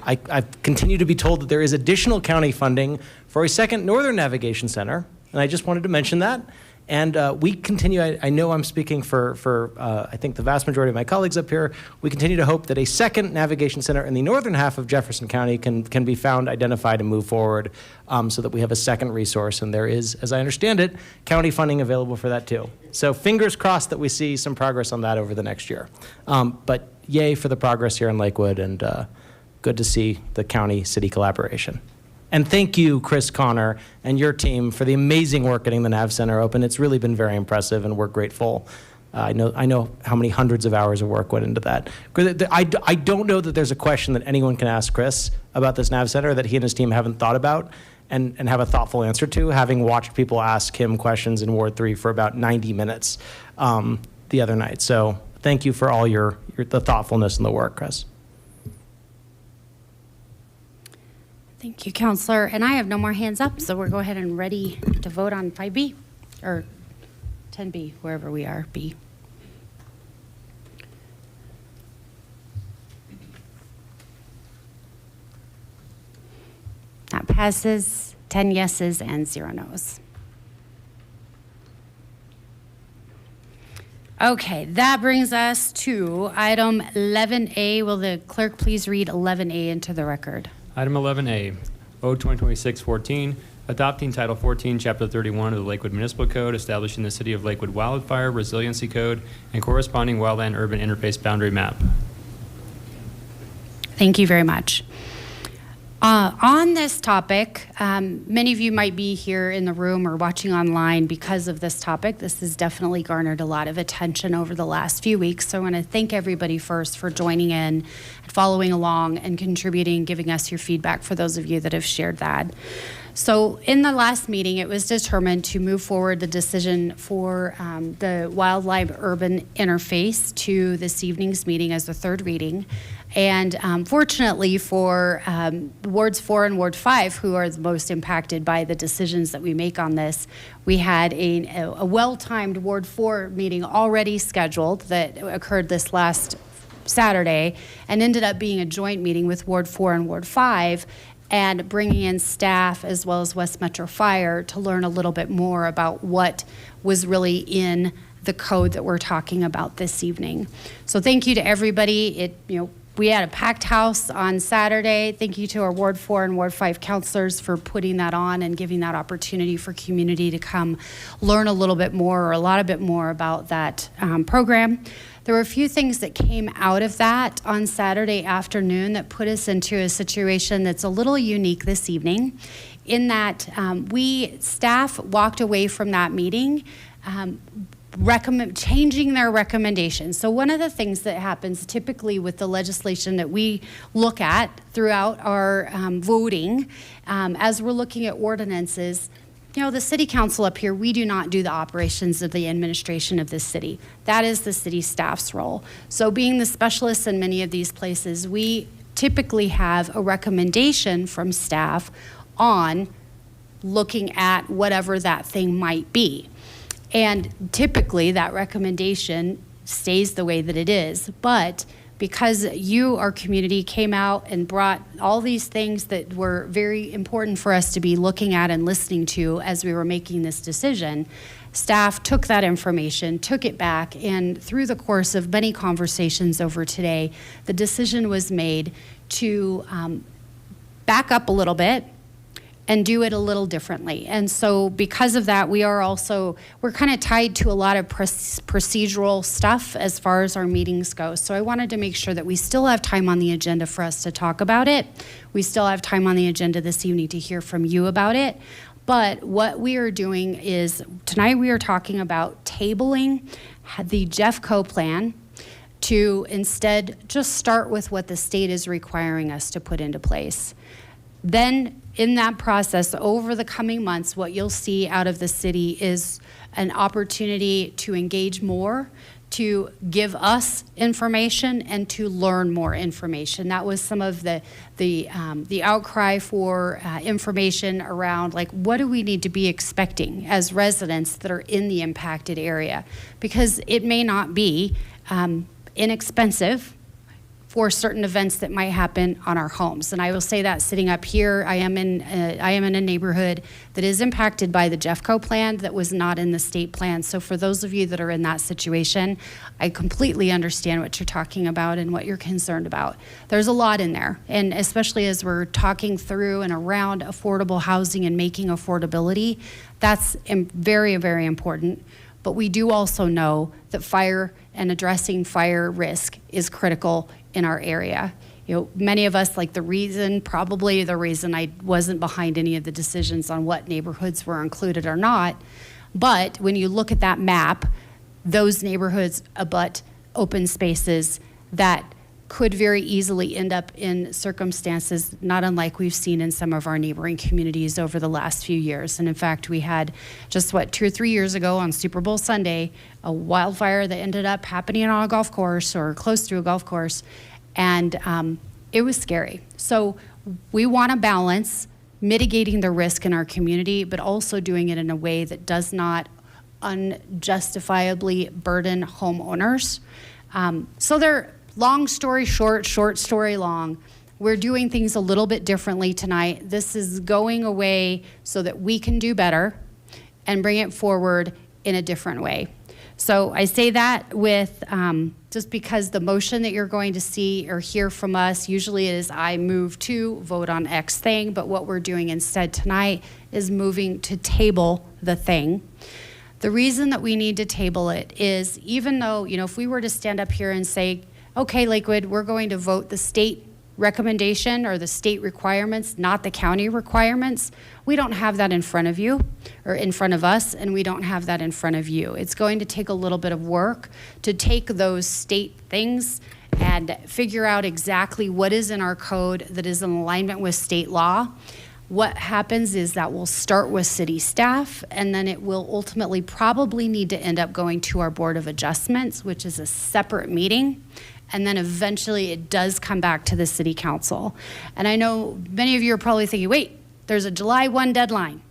I've continued to be told that there is additional county funding for a second Northern Navigation Center, and I just wanted to mention that. And we continue, I know I'm speaking for I think the vast majority of my colleagues up here, we continue to hope that a second navigation center in the northern half of Jefferson County can be found, identified, and move forward so that we have a second resource. And there is, as I understand it, county funding available for that too. So fingers crossed that we see some progress on that over the next year. But yay for the progress here in Lakewood, and good to see the county-city collaboration. And thank you, Chris Connor, and your team for the amazing work getting the NAV Center open. It's really been very impressive, and we're grateful. I know how many hundreds of hours of work went into that. I don't know that there's a question that anyone can ask Chris about this NAV Center that he and his team haven't thought about and have a thoughtful answer to, having watched people ask him questions in Ward 3 for about 90 minutes the other night. So thank you for all the thoughtfulness and the work, Chris. Thank you, Counselor. And I have no more hands up, so we're go ahead and ready to vote on 5B, or 10B, wherever we are, B. That passes, 10 yeses and 0 nos. Okay, that brings us to item 11A. Will the clerk please read 11A into the record? Item 11A, O 2026-14, adopting Title 14, Chapter 31 of the Lakewood Municipal Code, establishing the City of Lakewood Wildfire Resiliency Code and corresponding wildland-urban interface boundary map. Thank you very much. On this topic, many of you might be here in the room or watching online because of this topic. This has definitely garnered a lot of attention over the last few weeks. So I want to thank everybody first for joining in, following along, and contributing, giving us your feedback for those of you that have shared that. So in the last meeting, it was determined to move forward the decision for the wildlife urban interface to this evening's meeting as the third reading. And fortunately for Wards 4 and Ward 5, who are the most impacted by the decisions that we make on this, we had a well-timed Ward 4 meeting already scheduled that occurred this last Saturday and ended up being a joint meeting with Ward 4 and Ward 5, and bringing in staff as well as West Metro Fire to learn a little bit more about what was really in the code that we're talking about this evening. So thank you to everybody. We had a packed house on Saturday. Thank you to our Ward 4 and Ward 5 counselors for putting that on and giving that opportunity for community to come learn a little bit more or a lot bit more about that program. There were a few things that came out of that on Saturday afternoon that put us into a situation that's a little unique this evening, in that staff walked away from that meeting changing their recommendations. So one of the things that happens typically with the legislation that we look at throughout our voting, as we're looking at ordinances, the city council up here, we do not do the operations of the administration of this city. That is the city staff's role. So being the specialists in many of these places, we typically have a recommendation from staff on looking at whatever that thing might be. And typically that recommendation stays the way that it is. But because you, our community, came out and brought all these things that were very important for us to be looking at and listening to as we were making this decision, staff took that information, took it back, and through the course of many conversations over today, the decision was made to back up a little bit and do it a little differently. And so because of that, we're kind of tied to a lot of procedural stuff as far as our meetings go. So I wanted to make sure that we still have time on the agenda for us to talk about it. We still have time on the agenda this evening to hear from you about it. But what we are doing is, tonight we are talking about tabling the Jeffco plan to instead just start with what the state is requiring us to put into place. Then in that process, over the coming months, what you'll see out of the city is an opportunity to engage more, to give us information, and to learn more information. That was some of the outcry for information around, like, what do we need to be expecting as residents that are in the impacted area? Because it may not be inexpensive for certain events that might happen on our homes. And I will say that sitting up here, I am in a neighborhood that is impacted by the Jeffco plan that was not in the state plan. So for those of you that are in that situation, I completely understand what you're talking about and what you're concerned about. There's a lot in there. And especially as we're talking through and around affordable housing and making affordability, that's very, very important. but we do also know that fire and addressing fire risk is critical in our area. You know, many of us, probably the reason I wasn't behind any of the decisions on what neighborhoods were included or not, but when you look at that map, those neighborhoods abut open spaces that could very easily end up in circumstances not unlike we've seen in some of our neighboring communities over the last few years. And in fact, we had just 2 or 3 years ago on Super Bowl Sunday, a wildfire that ended up happening on a golf course or close to a golf course. And it was scary. So we want to balance mitigating the risk in our community, but also doing it in a way that does not unjustifiably burden homeowners. So they're long story short, short story long. We're doing things a little bit differently tonight. This is going away so that we can do better and bring it forward in a different way. So I say that with just because the motion that you're going to see or hear from us usually is I move to vote on X thing, but what we're doing instead tonight is moving to table the thing. The reason that we need to table it is even though, if we were to stand up here and say, okay, Lakewood, we're going to vote the state recommendation or the state requirements, not the county requirements. We don't have that in front of you or in front of us, and we don't have that in front of you. It's going to take a little bit of work to take those state things and figure out exactly what is in our code that is in alignment with state law. What happens is that we'll start with city staff, and then it will ultimately probably need to end up going to our Board of Adjustments, which is a separate meeting. And then eventually it does come back to the city council. And I know many of you are probably thinking, wait, there's a July 1 deadline.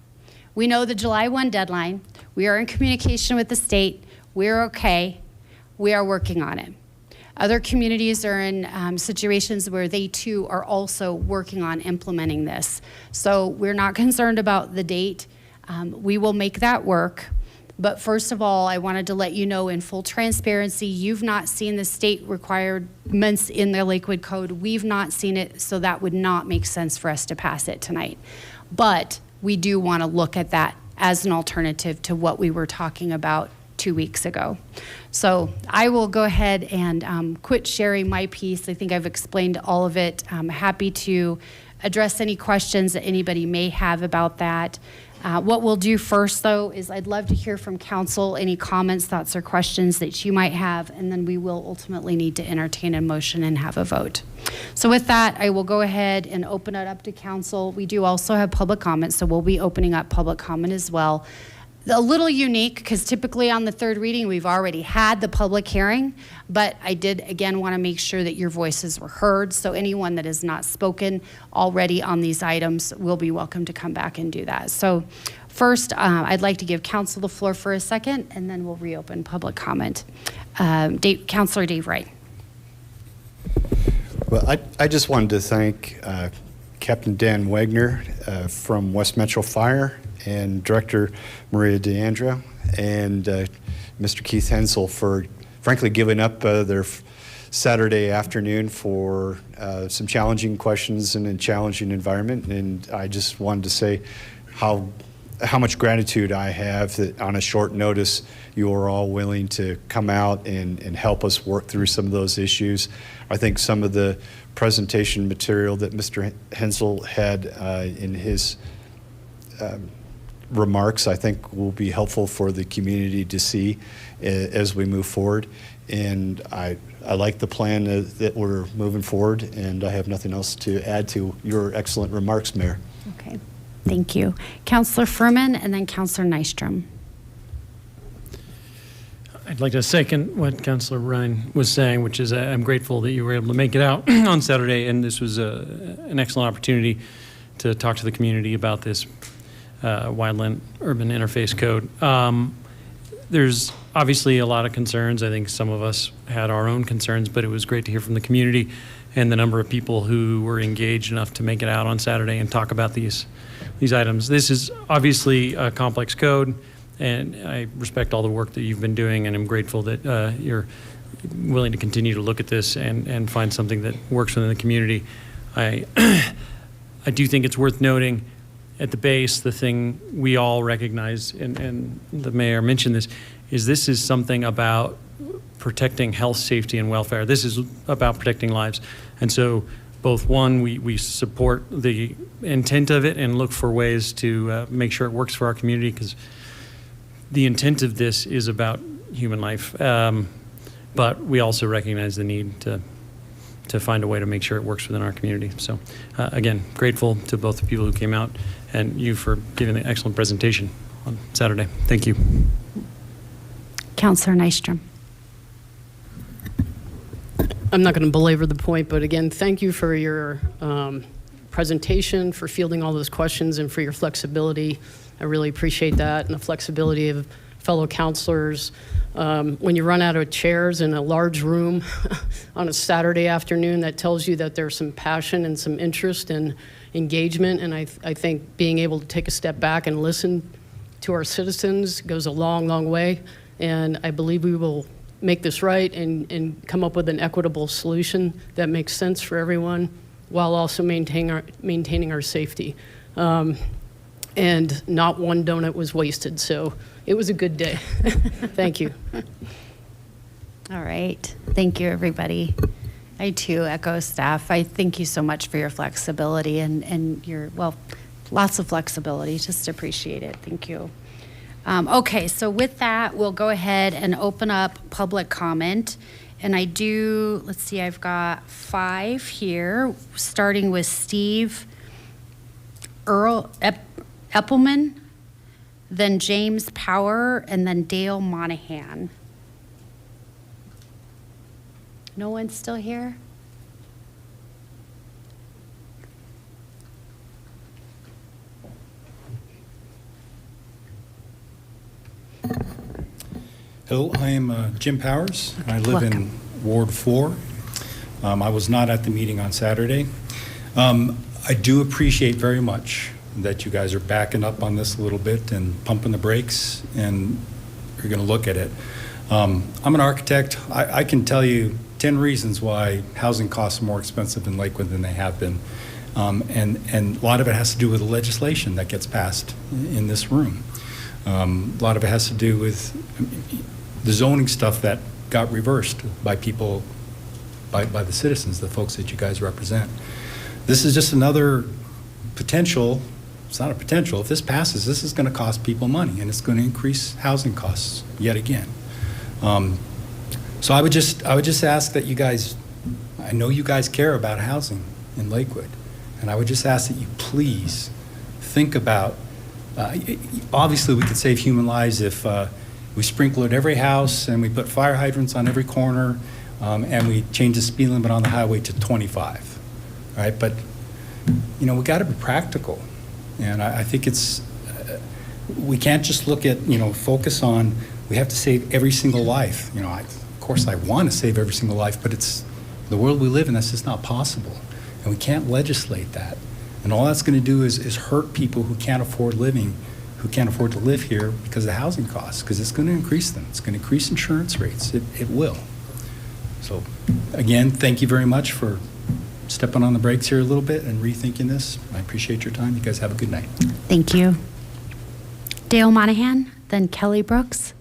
We know the July 1 deadline. We are in communication with the state. We're okay. We are working on it. Other communities are in situations where they too are also working on implementing this. So we're not concerned about the date. We will make that work. But first of all, I wanted to let you know in full transparency, you've not seen the state requirements in the Lakewood Code. We've not seen it, so that would not make sense for us to pass it tonight. But we do want to look at that as an alternative to what we were talking about 2 weeks ago. So I will go ahead and quit sharing my piece. I think I've explained all of it. I'm happy to address any questions that anybody may have about that. What we'll do first, though, is I'd love to hear from council any comments, thoughts, or questions that you might have, and then we will ultimately need to entertain a motion and have a vote. So with that, I will go ahead and open it up to council. We do also have public comment, so we'll be opening up public comment as well. A little unique, because typically on the third reading, we've already had the public hearing, but I did, again, want to make sure that your voices were heard, so anyone that has not spoken already on these items will be welcome to come back and do that. So first, I'd like to give council the floor for a second, and then we'll reopen public comment. Councilor Dave Wright. Well, I just wanted to thank Captain Dan Wagner from West Metro Fire and Director Maria DeAndrea and Mr. Keith Hensel for frankly giving up their Saturday afternoon for some challenging questions in a challenging environment. And I just wanted to say how much gratitude I have that on a short notice you are all willing to come out and help us work through some of those issues. I think some of the presentation material that Mr. Hensel had in his remarks, I think will be helpful for the community to see as we move forward. And I like the plan that we're moving forward, and I have nothing else to add to your excellent remarks, Mayor. Okay, thank you. Councilor Furman and then Councilor Nystrom. I'd like to second what Councilor Ryan was saying, which is I'm grateful that you were able to make it out on Saturday, and this was an excellent opportunity to talk to the community about this Wildland Urban Interface Code. There's obviously a lot of concerns. I think some of us had our own concerns, but it was great to hear from the community and the number of people who were engaged enough to make it out on Saturday and talk about these items. This is obviously a complex code, and I respect all the work that you've been doing, and I'm grateful that you're willing to continue to look at this and find something that works within the community. I do think it's worth noting at the base, the thing we all recognize, and the mayor mentioned this, is this is something about protecting health, safety, and welfare. This is about protecting lives. And so both, one, we support the intent of it and look for ways to make sure it works for our community, because the intent of this is about human life. But we also recognize the need to find a way to make sure it works within our community. So again, grateful to both the people who came out and you for giving the excellent presentation on Saturday. Thank you. Councillor Nystrom. I'm not going to belabor the point, but again, thank you for your presentation, for fielding all those questions, and for your flexibility. I really appreciate that, and the flexibility of fellow councilors. When you run out of chairs in a large room on a Saturday afternoon, that tells you that there's some passion and some interest and engagement, and I think being able to take a step back and listen to our citizens goes a long, long way, and I believe we will make this right and come up with an equitable solution that makes sense for everyone while also maintaining our safety. And not one donut was wasted, so it was a good day. Thank you. All right. Thank you, everybody. I too echo staff. I thank you so much for your flexibility and your, well, lots of flexibility. Just appreciate it. Thank you. Okay, so with that, we'll go ahead and open up public comment. And I do, let's see, I've got 5 here, starting with Steve Eppelman, then James Power, and then Dale Monahan. No one's still here? Hello, I am Jim Powers. I live in Ward 4. I was not at the meeting on Saturday. I do appreciate very much that you guys are backing up on this a little bit and pumping the brakes, and you're going to look at it. I'm an architect. I can tell you 10 reasons why housing costs are more expensive in Lakewood than they have been. And a lot of it has to do with the legislation that gets passed in this room. A lot of it has to do with the zoning stuff that got reversed by people, by the citizens, the folks that you guys represent. This is just another potential. It's not a potential. If this passes, this is going to cost people money, and it's going to increase housing costs yet again. So I would just ask that you guys, I know you guys care about housing in Lakewood, and I would just ask that you please think about, obviously we could save human lives if we sprinkle at every house and we put fire hydrants on every corner, and we change the speed limit on the highway to 25, right? But, you know, we got to be practical. And I think it's, we can't just look at, focus on, we have to save every single life. Of course I want to save every single life, but it's the world we live in, that's just not possible. And we can't legislate that. And all that's going to do is hurt people who can't afford to live here because of the housing costs, because it's going to increase them. It's going to increase insurance rates. It will. So again, thank you very much for stepping on the brakes here a little bit and rethinking this. I appreciate your time. You guys have a good night. Thank you. Dale Monahan, then Kelly Brooks.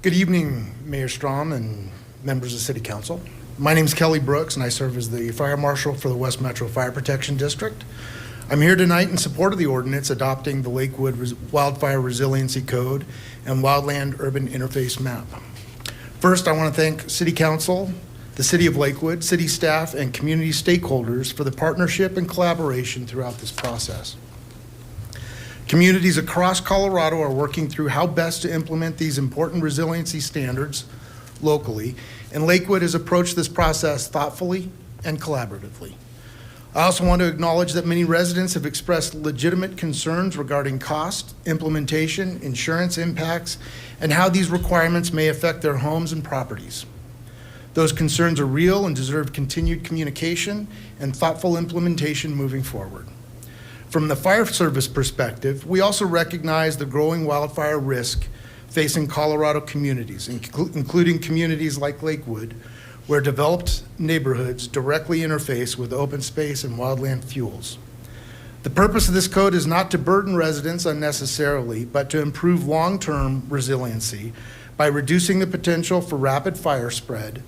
Good evening, Mayor Strom and members of City Council. My name is Kelly Brooks, and I serve as the Fire Marshal for the West Metro Fire Protection District. I'm here tonight in support of the ordinance adopting the Lakewood Wildfire Resiliency Code and Wildland Urban Interface Map. First, I want to thank City Council, the City of Lakewood, city staff, and community stakeholders for the partnership and collaboration throughout this process. Communities across Colorado are working through how best to implement these important resiliency standards locally, and Lakewood has approached this process thoughtfully and collaboratively. I also want to acknowledge that many residents have expressed legitimate concerns regarding cost, implementation, insurance impacts, and how these requirements may affect their homes and properties. Those concerns are real and deserve continued communication and thoughtful implementation moving forward. From the fire service perspective, we also recognize the growing wildfire risk facing Colorado communities, including communities like Lakewood, where developed neighborhoods directly interface with open space and wildland fuels. The purpose of this code is not to burden residents unnecessarily, but to improve long-term resiliency by reducing the potential for rapid fire spread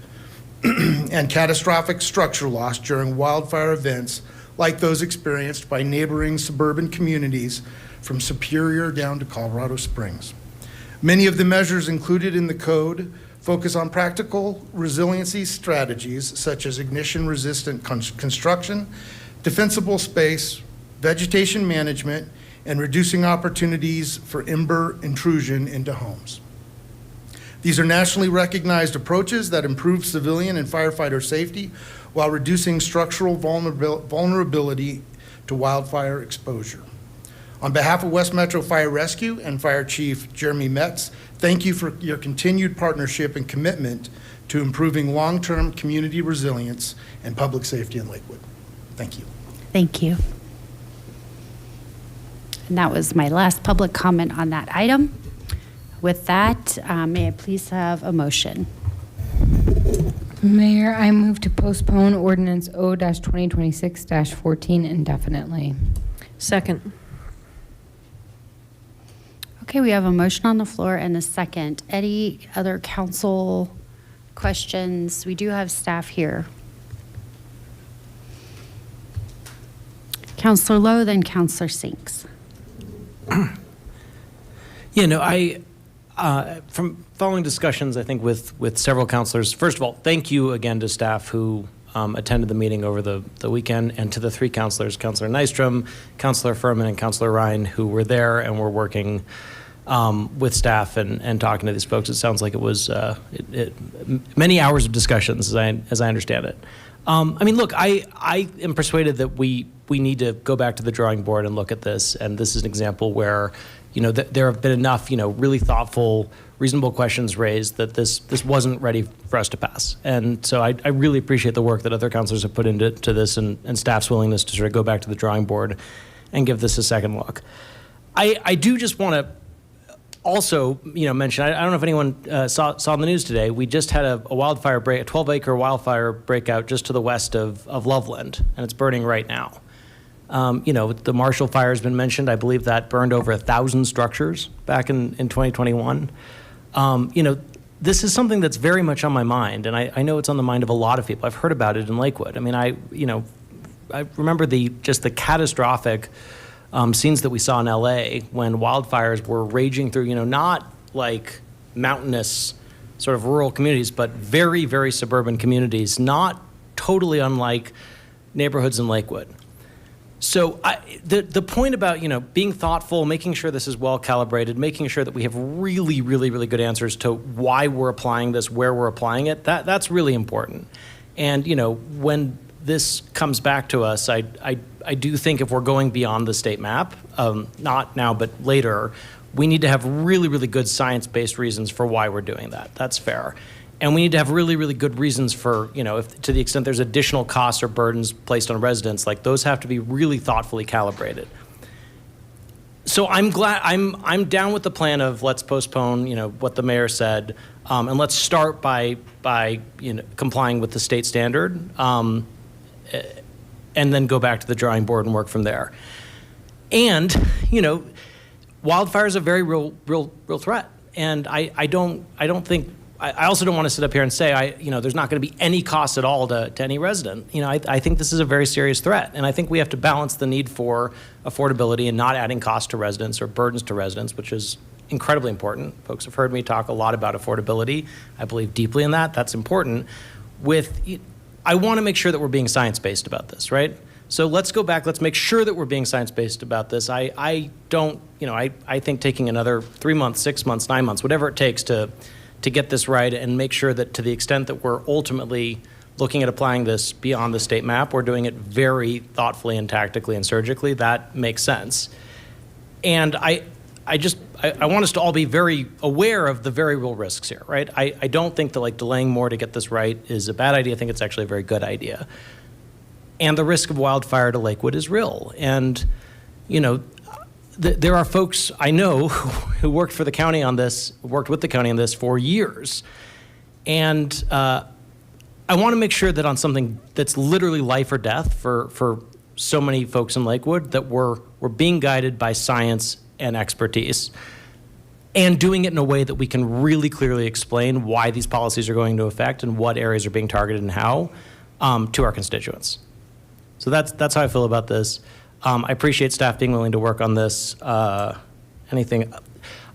and catastrophic structure loss during wildfire events like those experienced by neighboring suburban communities from Superior down to Colorado Springs. Many of the measures included in the code focus on practical resiliency strategies such as ignition-resistant construction, defensible space, vegetation management, and reducing opportunities for ember intrusion into homes. These are nationally recognized approaches that improve civilian and firefighter safety while reducing structural vulnerability to wildfire exposure. On behalf of West Metro Fire Rescue and Fire Chief Jeremy Metz, thank you for your continued partnership and commitment to improving long-term community resilience and public safety in Lakewood. Thank you. Thank you. And that was my last public comment on that item. With that, may I please have a motion? Mayor, I move to postpone ordinance O-2026-14 indefinitely. Second. Okay, we have a motion on the floor and a second. Any other council questions? We do have staff here. Councilor Lowe, then Councilor Sinks. From following discussions, I think with several counselors, first of all, thank you again to staff who attended the meeting over the weekend, and to the three counselors, Councilor Nystrom, Councilor Furman, and Councilor Ryan, who were there and were working with staff and talking to these folks. It sounds like it was many hours of discussions, as I understand it. Look, I am persuaded that we need to go back to the drawing board and look at this, and this is an example where there have been enough, really thoughtful, reasonable questions raised that this wasn't ready for us to pass. And so I really appreciate the work that other councilors have put into this and staff's willingness to sort of go back to the drawing board and give this a second look. I do just want to also, mention, I don't know if anyone saw in the news today, we just had a 12-acre wildfire breakout just to the west of Loveland, and it's burning right now. The Marshall Fire has been mentioned. I believe that burned over 1,000 structures back in 2021. This is something that's very much on my mind, and I know it's on the mind of a lot of people. I've heard about it in Lakewood. I remember the catastrophic scenes that we saw in LA when wildfires were raging through, not like mountainous sort of rural communities, but very, very suburban communities, not totally unlike neighborhoods in Lakewood. So the point about, being thoughtful, making sure this is well calibrated, making sure that we have really, really, really good answers to why we're applying this, where we're applying it, that's really important. And, when this comes back to us, I do think if we're going beyond the state map, not now, but later, we need to have really, really good science-based reasons for why we're doing that. That's fair. And we need to have really, really good reasons for, if to the extent there's additional costs or burdens placed on residents, like those have to be really thoughtfully calibrated. So I'm glad, I'm down with the plan of let's postpone, what the mayor said, and let's start by complying with the state standard, and then go back to the drawing board and work from there. And, wildfire is a very real threat. And I also don't want to sit up here and say, there's not going to be any cost at all to any resident. I think this is a very serious threat. And I think we have to balance the need for affordability and not adding costs to residents or burdens to residents, which is incredibly important. Folks have heard me talk a lot about affordability. I believe deeply in that. That's important. I want to make sure that we're being science-based about this, right? So let's go back. Let's make sure that we're being science-based about this. I think taking another 3 months, 6 months, 9 months, whatever it takes to get this right and make sure that to the extent that we're ultimately looking at applying this beyond the state map, we're doing it very thoughtfully and tactically and surgically. That makes sense. And I want us to all be very aware of the very real risks here, right? I don't think that delaying more to get this right is a bad idea. I think it's actually a very good idea. And the risk of wildfire to Lakewood is real. And, there are folks I know who worked for the county on this, worked with the county on this for years. And I want to make sure that on something that's literally life or death for so many folks in Lakewood, that we're being guided by science and expertise, and doing it in a way that we can really clearly explain why these policies are going to affect and what areas are being targeted and how to our constituents. So that's how I feel about this. I appreciate staff being willing to work on this. Anything,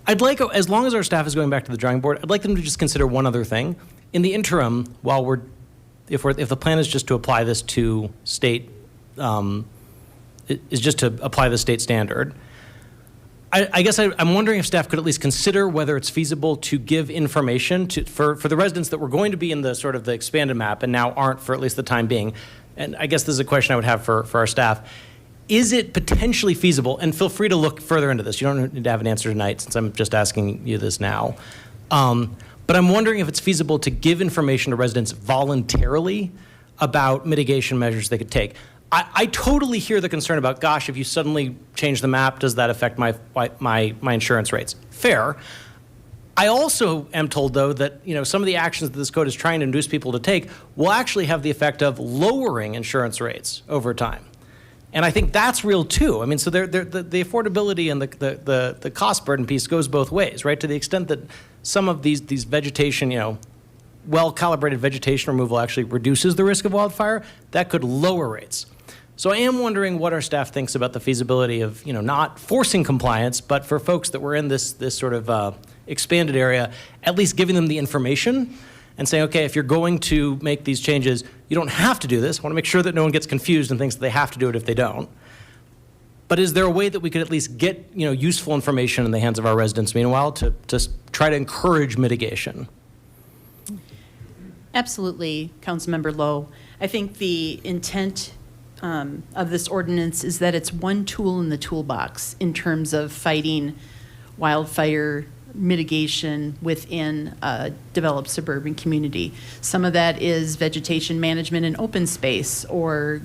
I'd like, as long as our staff is going back to the drawing board, I'd like them to just consider one other thing. In the interim, while if the plan is just to apply this to state, is just to apply the state standard, I guess I'm wondering if staff could at least consider whether it's feasible to give information for the residents that were going to be in the sort of the expanded map and now aren't for at least the time being. And I guess this is a question I would have for our staff. Is it potentially feasible, and feel free to look further into this, you don't need to have an answer tonight since I'm just asking you this now, but I'm wondering if it's feasible to give information to residents voluntarily about mitigation measures they could take. I totally hear the concern about, gosh, if you suddenly change the map, does that affect my insurance rates? Fair. I also am told, though, that some of the actions that this code is trying to induce people to take will actually have the effect of lowering insurance rates over time. And I think that's real, too. I mean, so the affordability and the cost burden piece goes both ways, right? To the extent that some of these vegetation, well-calibrated vegetation removal actually reduces the risk of wildfire, that could lower rates. So I am wondering what our staff thinks about the feasibility of, not forcing compliance, but for folks that were in this sort of expanded area, at least giving them the information and saying, okay, if you're going to make these changes, you don't have to do this. I want to make sure that no one gets confused and thinks that they have to do it if they don't. But is there a way that we could at least get, useful information in the hands of our residents meanwhile to try to encourage mitigation? Absolutely, Councilmember Lowe. I think the intent of this ordinance is that it's one tool in the toolbox in terms of fighting wildfire mitigation within a developed suburban community. Some of that is vegetation management in open space or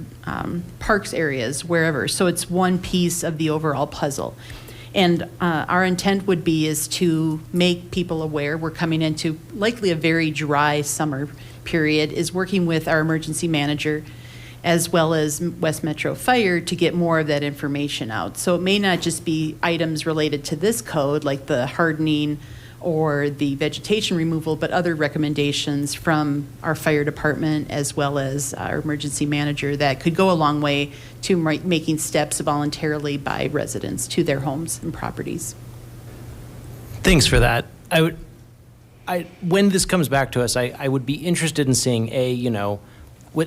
parks areas, wherever. So it's one piece of the overall puzzle. And our intent would be is to make people aware we're coming into likely a very dry summer period, is working with our emergency manager as well as West Metro Fire to get more of that information out. So it may not just be items related to this code, like the hardening or the vegetation removal, but other recommendations from our fire department as well as our emergency manager that could go a long way to making steps voluntarily by residents to their homes and properties. Thanks for that. When this comes back to us, I would be interested in seeing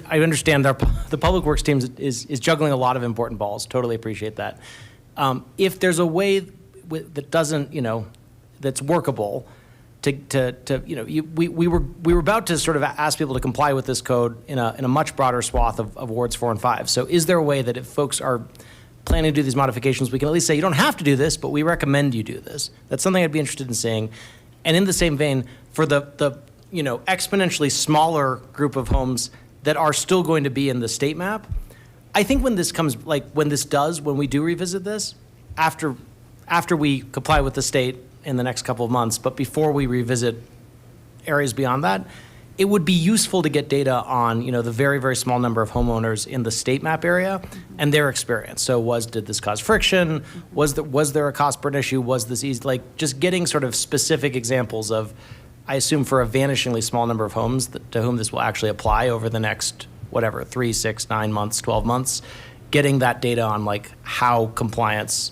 I understand the public works team is juggling a lot of important balls. Totally appreciate that. If there's a way that doesn't, that's workable, we were about to sort of ask people to comply with this code in a much broader swath of wards 4 and 5. So is there a way that if folks are planning to do these modifications, we can at least say you don't have to do this, but we recommend you do this? That's something I'd be interested in seeing. And in the same vein, for the exponentially smaller group of homes that are still going to be in the state map, I think when we do revisit this, after we comply with the state in the next couple of months, but before we revisit areas beyond that, it would be useful to get data on, the very, very small number of homeowners in the state map area and their experience. So did this cause friction? Was there a cost burden issue? Was this easy? Just getting sort of specific examples of, I assume for a vanishingly small number of homes to whom this will actually apply over the next, 3, 6, 9 months, 12 months, getting that data on how compliance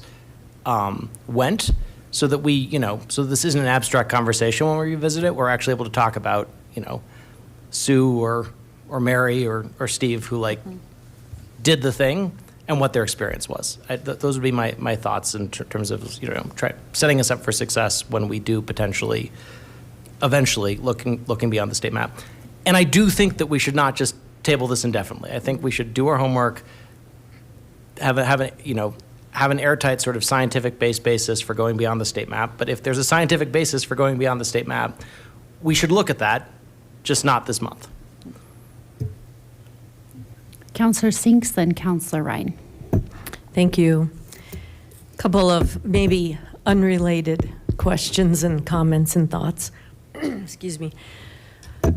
went so that so this isn't an abstract conversation when we revisit it. We're actually able to talk about, Sue or Mary or Steve who did the thing and what their experience was. Those would be my thoughts in terms of, setting us up for success when we do potentially eventually looking beyond the state map. And I do think that we should not just table this indefinitely. I think we should do our homework, have an airtight sort of scientific-based basis for going beyond the state map. But if there's a scientific basis for going beyond the state map, we should look at that, just not this month. Councillor Sinks, then Councillor Ryan. Thank you. A couple of maybe unrelated questions and comments and thoughts. Excuse me.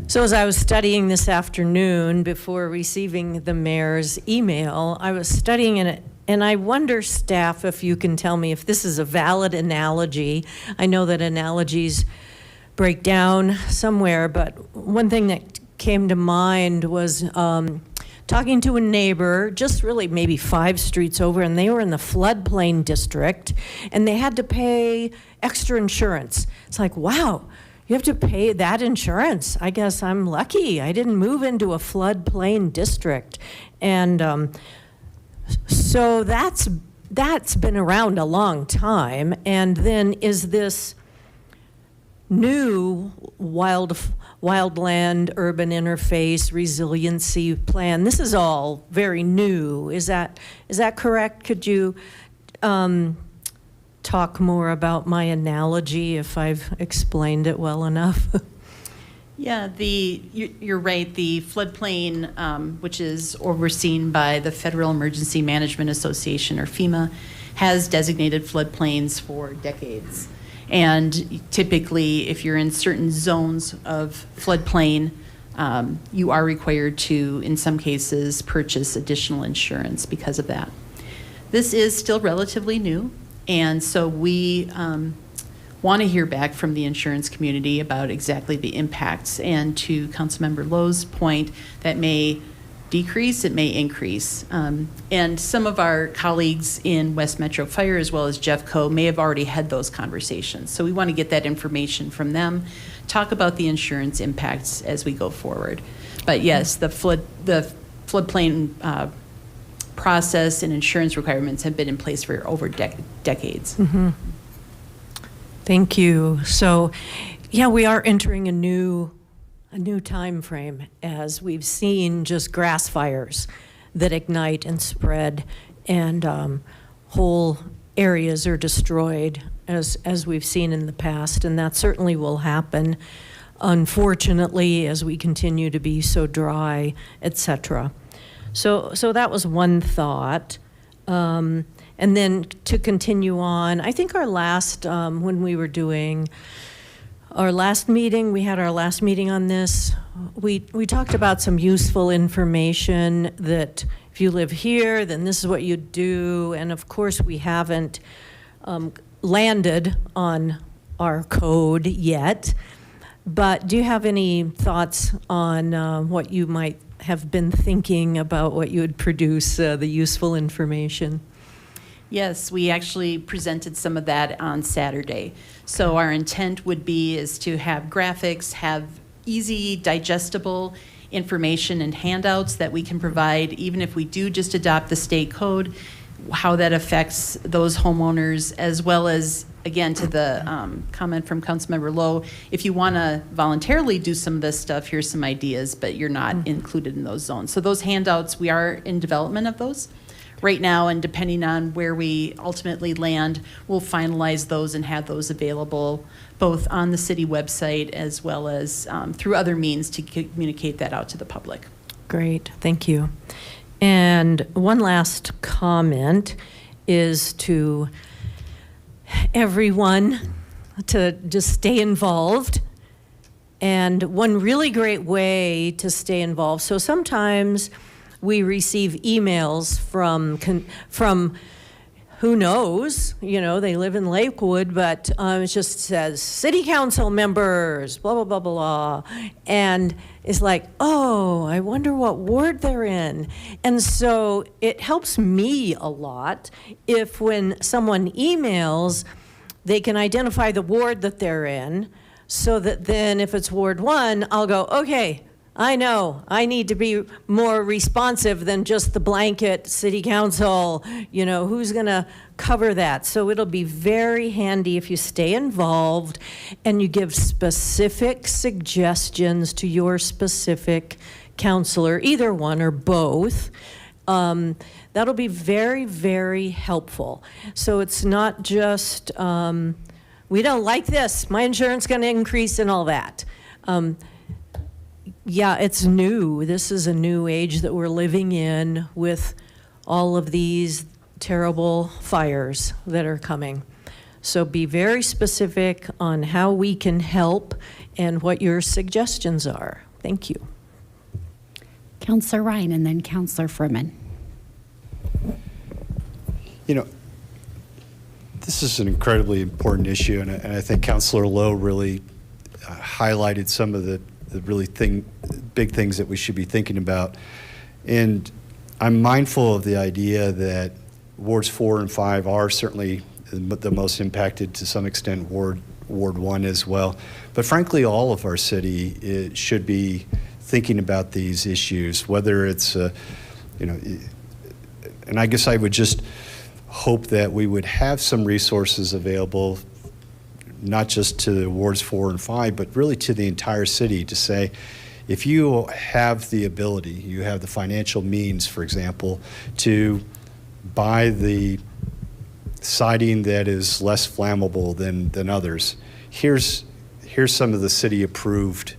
So as I was studying this afternoon before receiving the mayor's email, I was studying it, and I wonder, staff, if you can tell me if this is a valid analogy. I know that analogies break down somewhere, but one thing that came to mind was talking to a neighbor just really maybe 5 streets over, and they were in the floodplain district, and they had to pay extra insurance. It's like, wow, you have to pay that insurance. I guess I'm lucky. I didn't move into a floodplain district. And so that's been around a long time. And then is this new wildland urban interface resiliency plan, this is all very new. Is that correct? Could you talk more about my analogy if I've explained it well enough? Yeah, you're right. The floodplain, which is overseen by the Federal Emergency Management Association, or FEMA, has designated floodplains for decades. And typically, if you're in certain zones of floodplain, you are required to, in some cases, purchase additional insurance because of that. This is still relatively new, and so we want to hear back from the insurance community about exactly the impacts. And to Councilmember Lowe's point, that may decrease, it may increase. And some of our colleagues in West Metro Fire, as well as Jeffco, may have already had those conversations. So we want to get that information from them, talk about the insurance impacts as we go forward. But yes, the floodplain process and insurance requirements have been in place for over decades. Mm-hmm. Thank you. So, yeah, we are entering a new time frame, as we've seen just grass fires that ignite and spread, and whole areas are destroyed, as we've seen in the past, and that certainly will happen, unfortunately, as we continue to be so dry, etc. So that was one thought. And then to continue on, I think our last, when we were doing our last meeting, we had our last meeting on this, we talked about some useful information that if you live here, then this is what you do. And of course, we haven't landed on our code yet. But do you have any thoughts on what you might have been thinking about what you would produce, the useful information? Yes, we actually presented some of that on Saturday. So our intent would be is to have graphics, have easy, digestible information and handouts that we can provide, even if we do just adopt the state code, how that affects those homeowners, as well as, again, to the comment from Councilmember Lowe, if you want to voluntarily do some of this stuff, here's some ideas, but you're not included in those zones. So those handouts, we are in development of those right now, and depending on where we ultimately land, we'll finalize those and have those available both on the city website as well as through other means to communicate that out to the public. Great, thank you. And one last comment is to everyone to just stay involved. And one really great way to stay involved, so sometimes we receive emails from who knows, they live in Lakewood, but it just says city council members, blah, blah, blah, blah. And it's like, oh, I wonder what ward they're in. And so it helps me a lot if when someone emails, they can identify the ward that they're in, so that then if it's Ward 1, I'll go, okay, I know, I need to be more responsive than just the blanket city council, who's gonna cover that? So it'll be very handy if you stay involved and you give specific suggestions to your specific counselor, either one or both. That'll be very, very helpful. So it's not just, we don't like this, my insurance gonna increase and all that. Yeah, it's new. This is a new age that we're living in with all of these terrible fires that are coming. So be very specific on how we can help and what your suggestions are. Thank you. Counselor Ryan and then Counselor Furman. You know, this is an incredibly important issue, and I think Councilor Lowe really highlighted some of the really big things that we should be thinking about. And I'm mindful of the idea that wards 4 and 5 are certainly the most impacted, to some extent Ward 1 as well. But frankly, all of our city should be thinking about these issues, whether it's, you know, and I guess I would just hope that we would have some resources available, not just to the wards 4 and 5, but really to the entire city, to say, if you have the ability, you have the financial means, for example, to buy the siding that is less flammable than others, here's some of the city approved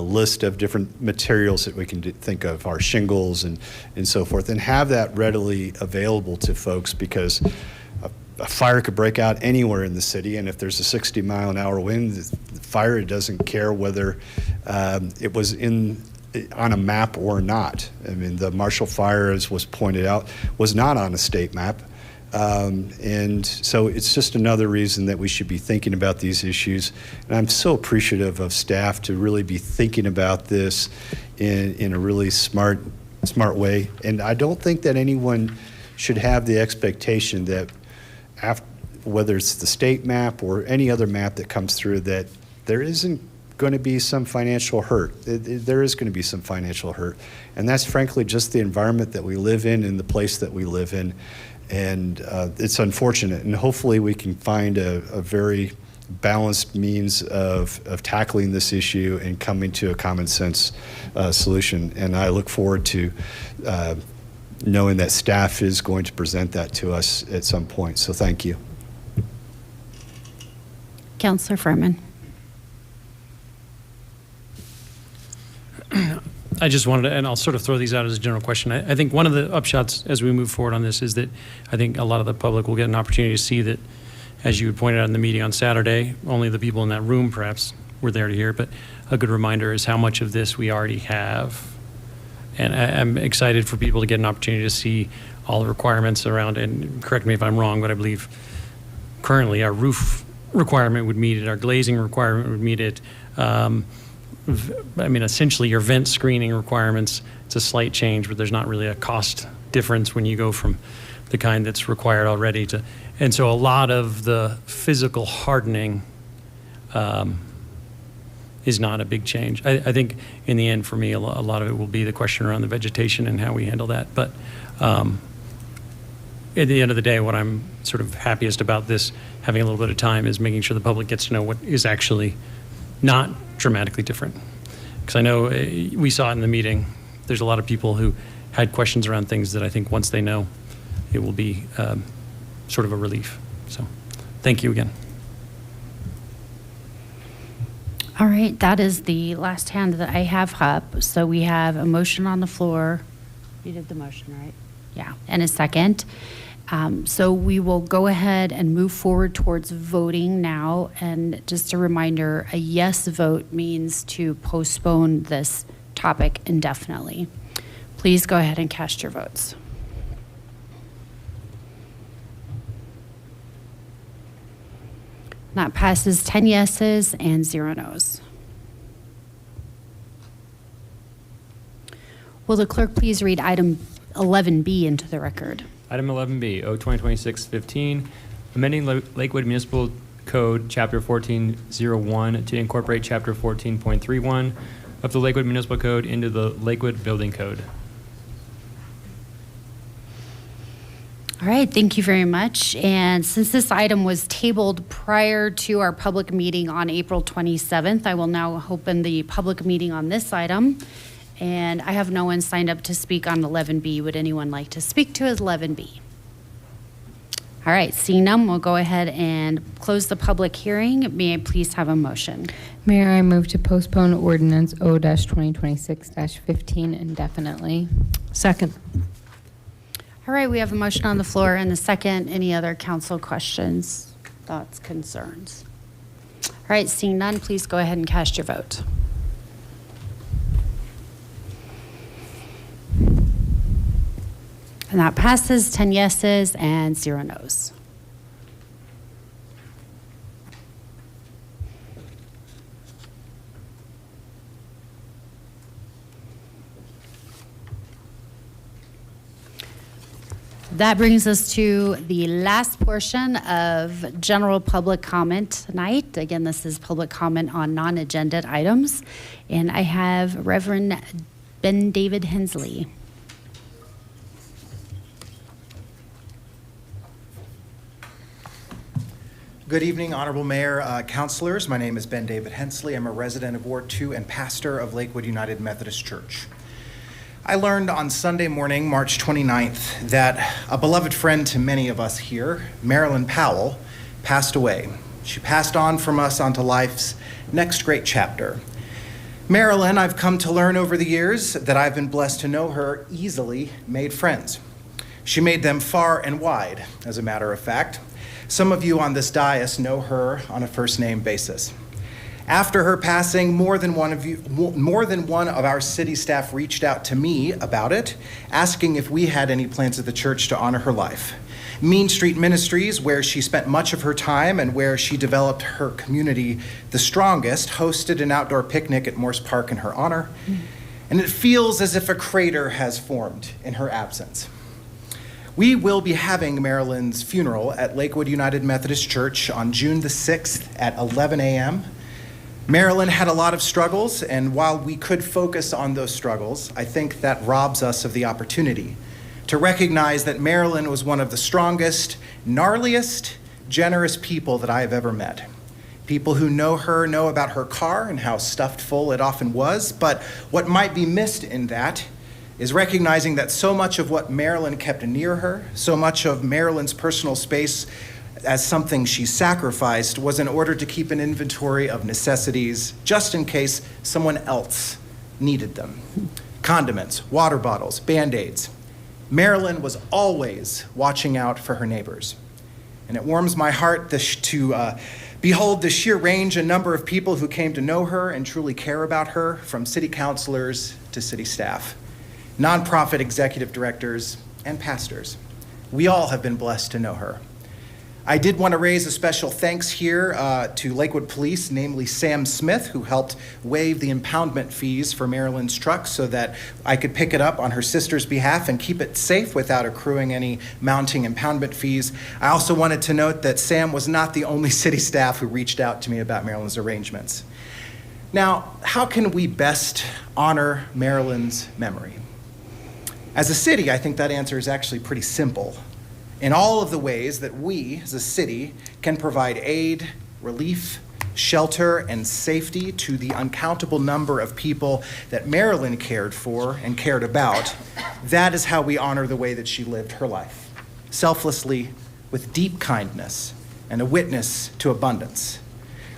list of different materials that we can think of, our shingles and so forth, and have that readily available to folks, because a fire could break out anywhere in the city, and if there's a 60-mile-an-hour wind, the fire doesn't care whether it was on a map or not. I mean, the Marshall Fire, as was pointed out, was not on a state map. And so it's just another reason that we should be thinking about these issues. And I'm so appreciative of staff to really be thinking about this in a really smart way. And I don't think that anyone should have the expectation that whether it's the state map or any other map that comes through, that there isn't going to be some financial hurt. There is going to be some financial hurt. And that's frankly just the environment that we live in and the place that we live in. And it's unfortunate. And hopefully we can find a very balanced means of tackling this issue and coming to a common sense solution. And I look forward to knowing that staff is going to present that to us at some point. So thank you. Counselor Furman. I just wanted to, and I'll sort of throw these out as a general question. I think one of the upshots as we move forward on this is that I think a lot of the public will get an opportunity to see that, as you had pointed out in the meeting on Saturday, only the people in that room perhaps were there to hear, but a good reminder is how much of this we already have. And I'm excited for people to get an opportunity to see all the requirements around, and correct me if I'm wrong, but I believe currently our roof requirement would meet it, our glazing requirement would meet it. I mean, essentially your vent screening requirements, it's a slight change, but there's not really a cost difference when you go from the kind that's required already to, and so a lot of the physical hardening is not a big change. I think in the end for me, a lot of it will be the question around the vegetation and how we handle that. But at the end of the day, what I'm sort of happiest about this, having a little bit of time, is making sure the public gets to know what is actually not dramatically different. Because I know we saw it in the meeting, there's a lot of people who had questions around things that I think once they know, it will be sort of a relief. So thank you again. All right, that is the last hand that I have up. So we have a motion on the floor. You did the motion, right? Yeah, and a second. So we will go ahead and move forward towards voting now. And just a reminder, a yes vote means to postpone this topic indefinitely. Please go ahead and cast your votes. That passes 10 yeses and 0 nos. Will the clerk please read item 11B into the record? Item 11B, O 2026-15, amending Lakewood Municipal Code, Chapter 1401, to incorporate Chapter 14.31 of the Lakewood Municipal Code into the Lakewood Building Code. All right, thank you very much. And since this item was tabled prior to our public meeting on April 27th, I will now open the public meeting on this item. And I have no one signed up to speak on 11B. Would anyone like to speak to 11B? All right, seeing none, we'll go ahead and close the public hearing. May I please have a motion? Mayor, I move to postpone ordinance O-2026-15 indefinitely. Second. All right, we have a motion on the floor and a second. Any other council questions, thoughts, concerns? All right, seeing none, please go ahead and cast your vote. And that passes 10 yeses and 0 nos. That brings us to the last portion of general public comment tonight. Again, this is public comment on non-agenda items. And I have Reverend Ben David Hensley. Good evening, Honorable Mayor, councilors. My name is Ben David Hensley. I'm a resident of Ward 2 and pastor of Lakewood United Methodist Church. I learned on Sunday morning, March 29th, that a beloved friend to many of us here, Marilyn Powell, passed away. She passed on from us onto life's next great chapter. Marilyn, I've come to learn over the years that I've been blessed to know her, easily made friends. She made them far and wide, as a matter of fact. Some of you on this dais know her on a first-name basis. After her passing, more than one of our city staff reached out to me about it, asking if we had any plans at the church to honor her life. Mean Street Ministries, where she spent much of her time and where she developed her community the strongest, hosted an outdoor picnic at Morse Park in her honor. And it feels as if a crater has formed in her absence. We will be having Marilyn's funeral at Lakewood United Methodist Church on June the 6th at 11 a.m. Marilyn had a lot of struggles, and while we could focus on those struggles, I think that robs us of the opportunity to recognize that Marilyn was one of the strongest, gnarliest, generous people that I have ever met. People who know her know about her car and how stuffed full it often was, but what might be missed in that is recognizing that so much of what Marilyn kept near her, so much of Marilyn's personal space as something she sacrificed was in order to keep an inventory of necessities just in case someone else needed them. Condiments, water bottles, Band-Aids. Marilyn was always watching out for her neighbors. And it warms my heart to behold the sheer range and number of people who came to know her and truly care about her, from city councilors to city staff, nonprofit executive directors, and pastors. We all have been blessed to know her. I did want to raise a special thanks here to Lakewood Police, namely Sam Smith, who helped waive the impoundment fees for Marilyn's truck so that I could pick it up on her sister's behalf and keep it safe without accruing any mounting impoundment fees. I also wanted to note that Sam was not the only city staff who reached out to me about Marilyn's arrangements. Now, how can we best honor Marilyn's memory? As a city, I think that answer is actually pretty simple. In all of the ways that we, as a city, can provide aid, relief, shelter, and safety to the uncountable number of people that Marilyn cared for and cared about, that is how we honor the way that she lived her life, selflessly, with deep kindness, and a witness to abundance.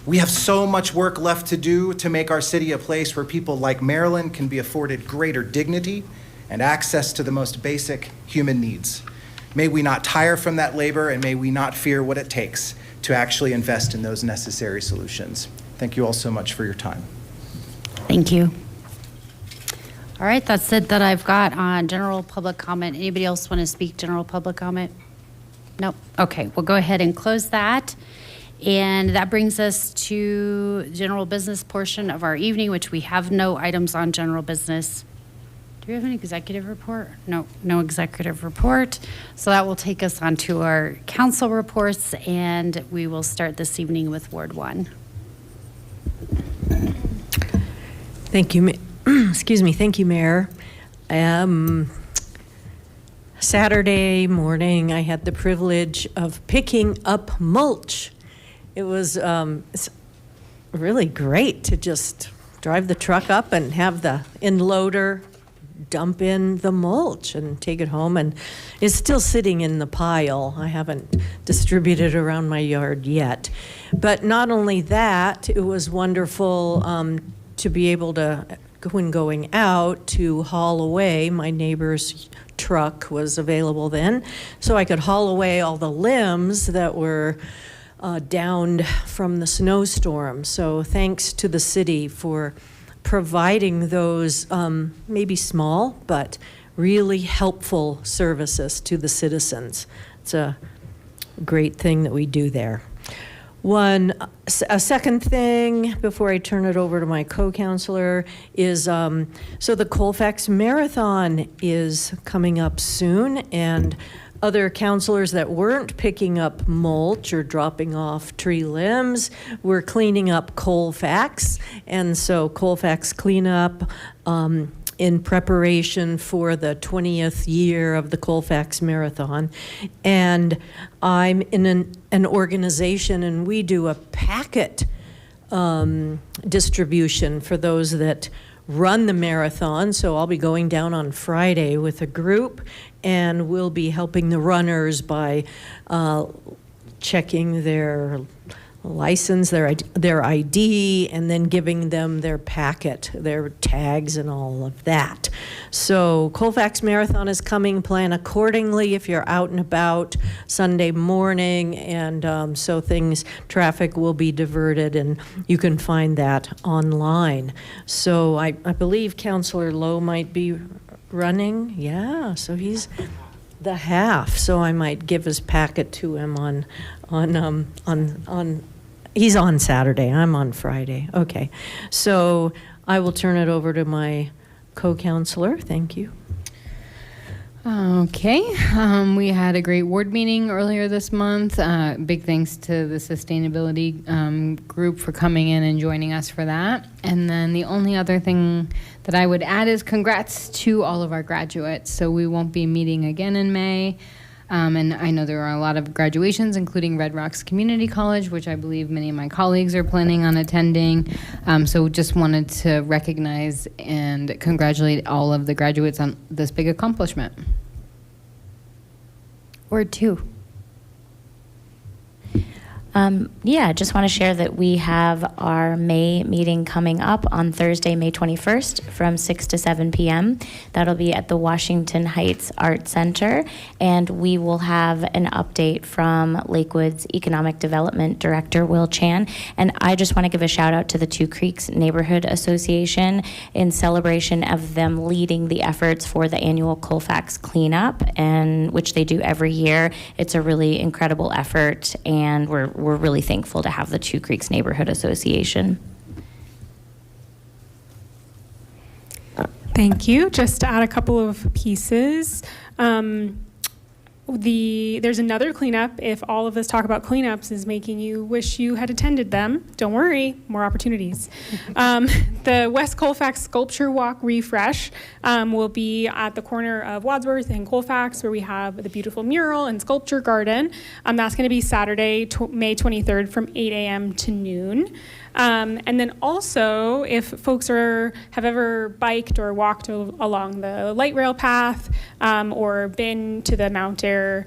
We have so much work left to do to make our city a place where people like Marilyn can be afforded greater dignity and access to the most basic human needs. May we not tire from that labor, and may we not fear what it takes to actually invest in those necessary solutions. Thank you all so much for your time. Thank you. All right, that's it that I've got on general public comment. Anybody else want to speak general public comment? Nope. Okay, we'll go ahead and close that. And that brings us to general business portion of our evening, which we have no items on general business. Do we have an executive report? No, no executive report. So that will take us on to our council reports, and we will start this evening with Ward 1. Thank you. Excuse me. Thank you, Mayor. Saturday morning, I had the privilege of picking up mulch. It was it's really great to just drive the truck up and have the end-loader dump in the mulch and take it home, and it's still sitting in the pile. I haven't distributed around my yard yet. But not only that, it was wonderful to be able to, when going out, to haul away. My neighbor's truck was available then, so I could haul away all the limbs that were downed from the snowstorm. So thanks to the city for providing those maybe small but really helpful services to the citizens. It's a great thing that we do there. A second thing before I turn it over to my co-counselor is, so the Colfax Marathon is coming up soon, and other counselors that weren't picking up mulch or dropping off tree limbs were cleaning up Colfax. And so Colfax cleanup in preparation for the 20th year of the Colfax Marathon. And I'm in an organization, and we do a packet distribution for those that run the marathon. So I'll be going down on Friday with a group, and we'll be helping the runners by checking their license, their ID, and then giving them their packet, their tags and all of that. So Colfax Marathon is coming. Plan accordingly if you're out and about Sunday morning, and so traffic will be diverted, and you can find that online. So I believe Councillor Lowe might be running. Yeah, so he's the half. So I might give his packet to him on he's on Saturday. I'm on Friday. Okay. So I will turn it over to my co-counselor. Thank you. Okay. We had a great ward meeting earlier this month. Big thanks to the sustainability group for coming in and joining us for that. And then the only other thing that I would add is congrats to all of our graduates. So we won't be meeting again in May. And I know there are a lot of graduations, including Red Rocks Community College, which I believe many of my colleagues are planning on attending. So just wanted to recognize and congratulate all of the graduates on this big accomplishment. Word 2. Yeah, just want to share that we have our May meeting coming up on Thursday, May 21st from 6 to 7 p.m. That'll be at the Washington Heights Art Center, and we will have an update from Lakewood's Economic Development Director, Will Chan. And I just want to give a shout out to the Two Creeks Neighborhood Association in celebration of them leading the efforts for the annual Colfax cleanup, and which they do every year. It's a really incredible effort, and we're really thankful to have the Two Creeks Neighborhood Association. Thank you. Just to add a couple of pieces. There's another cleanup. If all of this talk about cleanups is making you wish you had attended them, don't worry, more opportunities. The West Colfax Sculpture Walk Refresh will be at the corner of Wadsworth and Colfax, where we have the beautiful mural and sculpture garden. That's going to be Saturday, May 23rd from 8 a.m. to noon. And then also, if folks have ever biked or walked along the light rail path or been to the Mount Air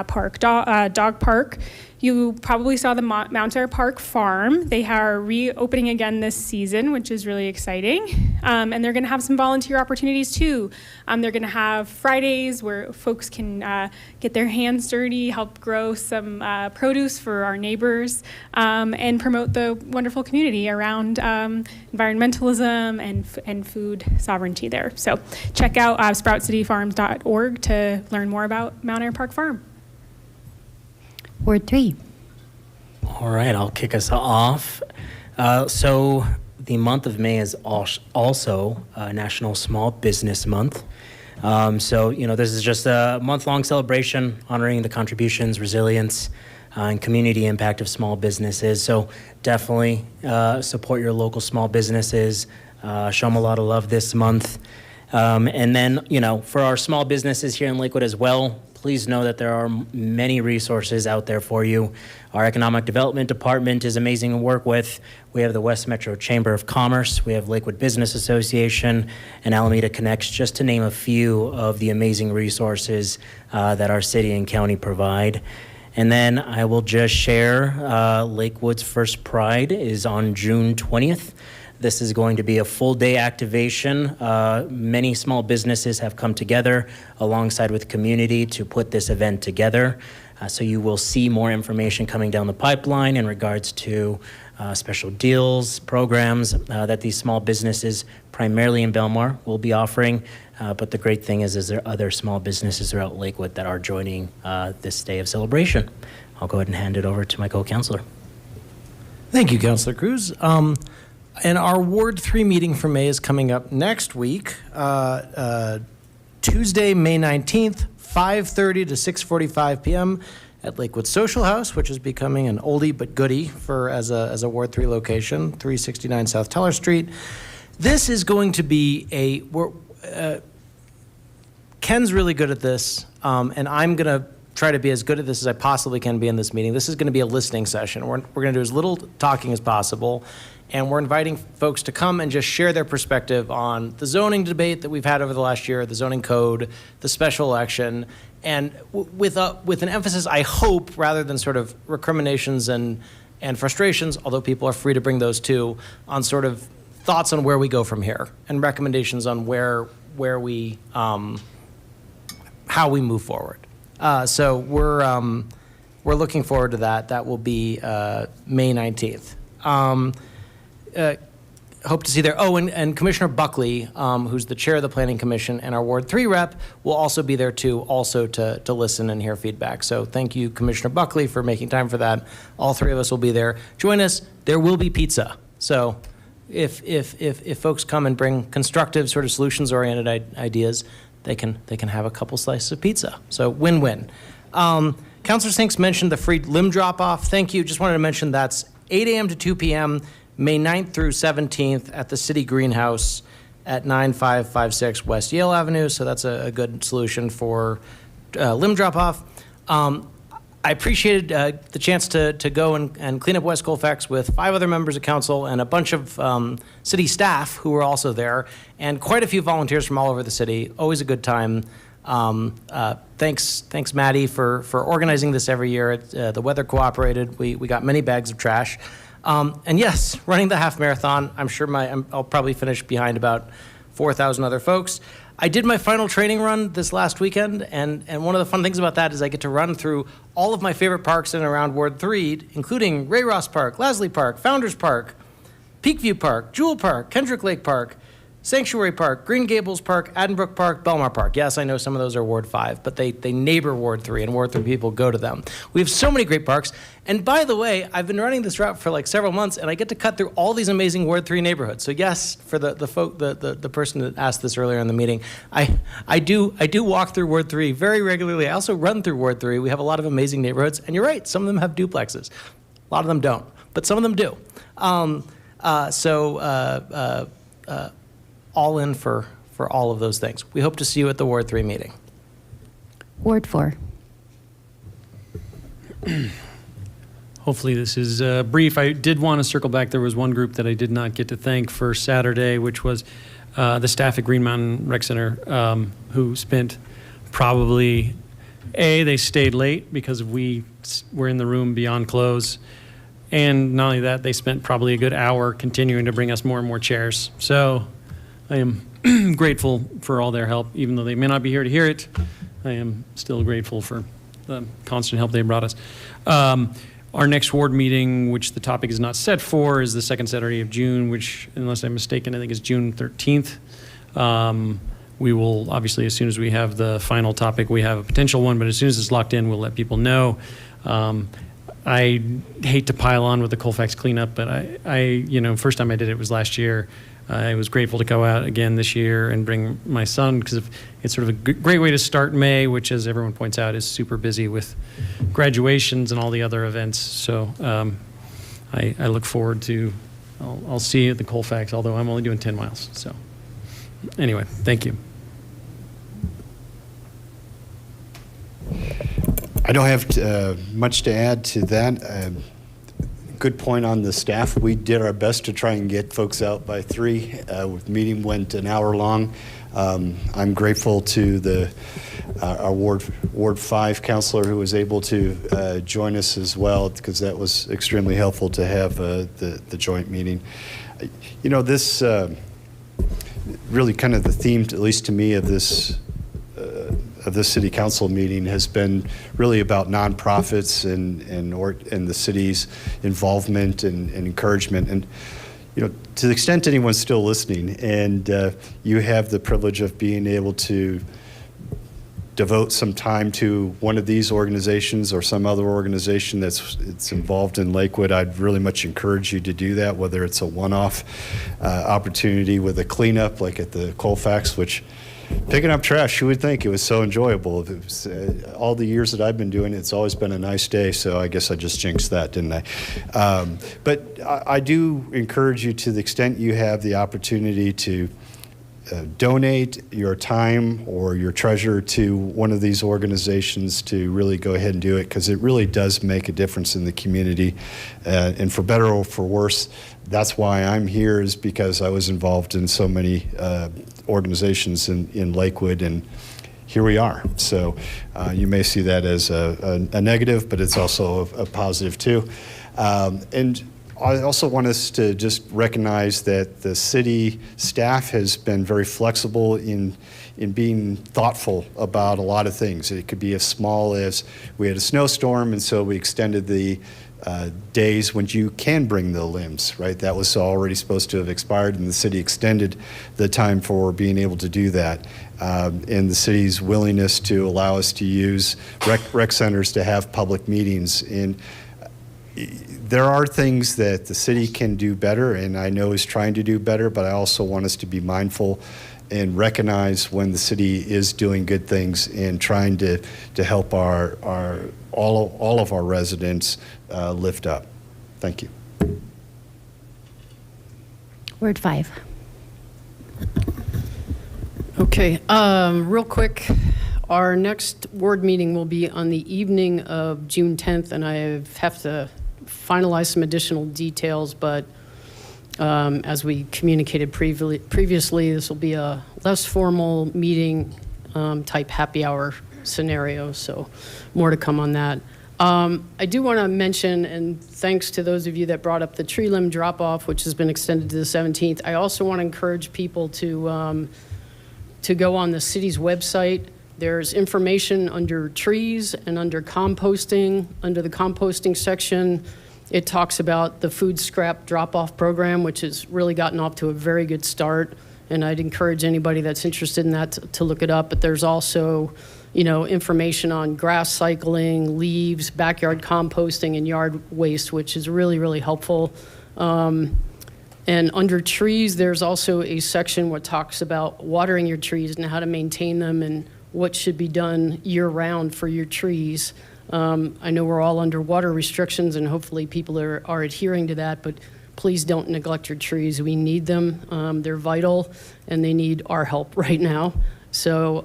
Park dog park, you probably saw the Mount Air Park Farm. They are reopening again this season, which is really exciting. And they're going to have some volunteer opportunities too. They're going to have Fridays where folks can get their hands dirty, help grow some produce for our neighbors, and promote the wonderful community around environmentalism and food sovereignty there. So check out sproutcityfarms.org to learn more about Mount Air Park Farm. Word 3. All right, I'll kick us off. So the month of May is also National Small Business Month. So, this is just a month-long celebration honoring the contributions, resilience, and community impact of small businesses. So definitely support your local small businesses, show them a lot of love this month. And then, for our small businesses here in Lakewood as well, please know that there are many resources out there for you. Our Economic Development Department is amazing to work with. We have the West Metro Chamber of Commerce, we have Lakewood Business Association, and Alameda Connects, just to name a few of the amazing resources that our city and county provide. And then I will just share Lakewood's first Pride is on June 20th. This is going to be a full day activation. Many small businesses have come together alongside with community to put this event together. So you will see more information coming down the pipeline in regards to special deals, programs that these small businesses, primarily in Belmar, will be offering. But the great thing is there are other small businesses throughout Lakewood that are joining this day of celebration. I'll go ahead and hand it over to my co-councilor. Thank you, Councilor Cruz. And our Ward 3 meeting for May is coming up next week, Tuesday, May 19th, 5:30 to 6:45 p.m. at Lakewood Social House, which is becoming an oldie but goodie as a Ward 3 location, 369 South Teller Street. This is going to be Ken's really good at this, and I'm going to try to be as good at this as I possibly can be in this meeting. This is going to be a listening session. We're going to do as little talking as possible, and we're inviting folks to come and just share their perspective on the zoning debate that we've had over the last year, the zoning code, the special election, and with an emphasis, I hope, rather than sort of recriminations and frustrations, although people are free to bring those too, on sort of thoughts on where we go from here and recommendations on where we how we move forward. So we're looking forward to that. That will be May 19th. Hope to see there. Oh, and Commissioner Buckley, who's the chair of the Planning Commission and our Ward 3 rep, will also be there too, also to listen and hear feedback. So thank you, Commissioner Buckley, for making time for that. All three of us will be there. Join us. There will be pizza. So if folks come and bring constructive, sort of solutions-oriented ideas, they can have a couple slices of pizza. So win-win. Councilor Sinks mentioned the free limb drop-off. Thank you. Just wanted to mention that's 8 a.m. to 2 p.m., May 9th through 17th at the City Greenhouse at 9556 West Yale Avenue. So that's a good solution for limb drop-off. I appreciated the chance to go and clean up West Colfax with 5 other members of council and a bunch of city staff who were also there, and quite a few volunteers from all over the city. Always a good time. Thanks, Maddie, for organizing this every year. The weather cooperated. We got many bags of trash. And yes, running the half marathon. I'm sure I'll probably finish behind about 4,000 other folks. I did my final training run this last weekend, and one of the fun things about that is I get to run through all of my favorite parks in and around Ward 3, including Ray Ross Park, Lasley Park, Founders Park, Peakview Park, Jewel Park, Kendrick Lake Park, Sanctuary Park, Green Gables Park, Addenbrook Park, Belmar Park. Yes, I know some of those are Ward 5, but they neighbor Ward 3, and Ward 3 people go to them. We have so many great parks. And by the way, I've been running this route for like several months, and I get to cut through all these amazing Ward 3 neighborhoods. So yes, for the person that asked this earlier in the meeting, I do walk through Ward 3 very regularly. I also run through Ward 3. We have a lot of amazing neighborhoods, and you're right, some of them have duplexes. A lot of them don't, but some of them do. All in for all of those things. We hope to see you at the Ward 3 meeting. Ward 4. Hopefully this is brief. I did want to circle back. There was one group that I did not get to thank for Saturday, which was the staff at Green Mountain Rec Center, who spent probably, they stayed late because we were in the room beyond close. And not only that, they spent probably a good hour continuing to bring us more and more chairs. So I am grateful for all their help, even though they may not be here to hear it. I am still grateful for the constant help they brought us. Our next ward meeting, which the topic is not set for, is the second Saturday of June, which, unless I'm mistaken, I think is June 13th. We will, obviously, as soon as we have the final topic, we have a potential one, but as soon as it's locked in, we'll let people know. I hate to pile on with the Colfax cleanup, but first time I did it was last year. I was grateful to go out again this year and bring my son, because it's sort of a great way to start May, which, as everyone points out, is super busy with graduations and all the other events. So I look forward to, I'll see you at the Colfax, although I'm only doing 10 miles. So anyway, thank you. I don't have much to add to that. Good point on the staff. We did our best to try and get folks out by 3. The meeting went an hour long. I'm grateful to our Ward 5 counselor who was able to join us as well, because that was extremely helpful to have the joint meeting. You know, this really kind of the theme, at least to me, of this city council meeting has been really about nonprofits and the city's involvement and encouragement. And you know, to the extent anyone's still listening, and you have the privilege of being able to devote some time to one of these organizations or some other organization it's involved in Lakewood, I'd really much encourage you to do that, whether it's a one-off opportunity with a cleanup like at the Colfax, which picking up trash, who would think it was so enjoyable? It was, all the years that I've been doing it, it's always been a nice day, so I guess I just jinxed that, didn't I? But I do encourage you, to the extent you have the opportunity to donate your time or your treasure to one of these organizations, to really go ahead and do it, because it really does make a difference in the community. And for better or for worse, that's why I'm here, is because I was involved in so many organizations in Lakewood, and here we are. So you may see that as a negative, but it's also a positive too. And I also want us to just recognize that the city staff has been very flexible in being thoughtful about a lot of things. It could be as small as we had a snowstorm, and so we extended the days when you can bring the limbs, right? That was already supposed to have expired, and the city extended the time for being able to do that. And the city's willingness to allow us to use rec centers to have public meetings. And there are things that the city can do better, and I know is trying to do better, but I also want us to be mindful and recognize when the city is doing good things and trying to help all of our residents lift up. Thank you. Word 5. Okay, real quick, our next ward meeting will be on the evening of June 10th, and I have to finalize some additional details, but as we communicated previously, this will be a less formal meeting type happy hour scenario, so more to come on that. I do want to mention, and thanks to those of you that brought up the tree limb drop-off, which has been extended to the 17th, I also want to encourage people to go on the city's website. There's information under trees and under composting. Under the composting section, it talks about the food scrap drop-off program, which has really gotten off to a very good start. And I'd encourage anybody that's interested in that to look it up. But there's also, you know, information on grass cycling, leaves, backyard composting, and yard waste, which is really, really helpful. And under trees, there's also a section what talks about watering your trees and how to maintain them and what should be done year-round for your trees. I know we're all under water restrictions, and hopefully people are adhering to that, but please don't neglect your trees. We need them. They're vital, and they need our help right now. So,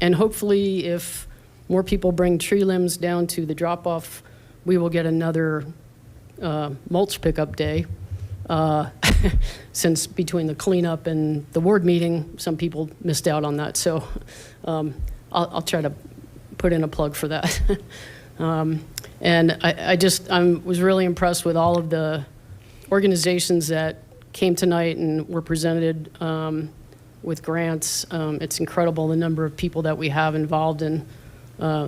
and hopefully if more people bring tree limbs down to the drop-off, we will get another mulch pickup day. Since between the cleanup and the ward meeting, some people missed out on that. So I'll try to put in a plug for that. And I was really impressed with all of the organizations that came tonight and were presented with grants. It's incredible the number of people that we have involved in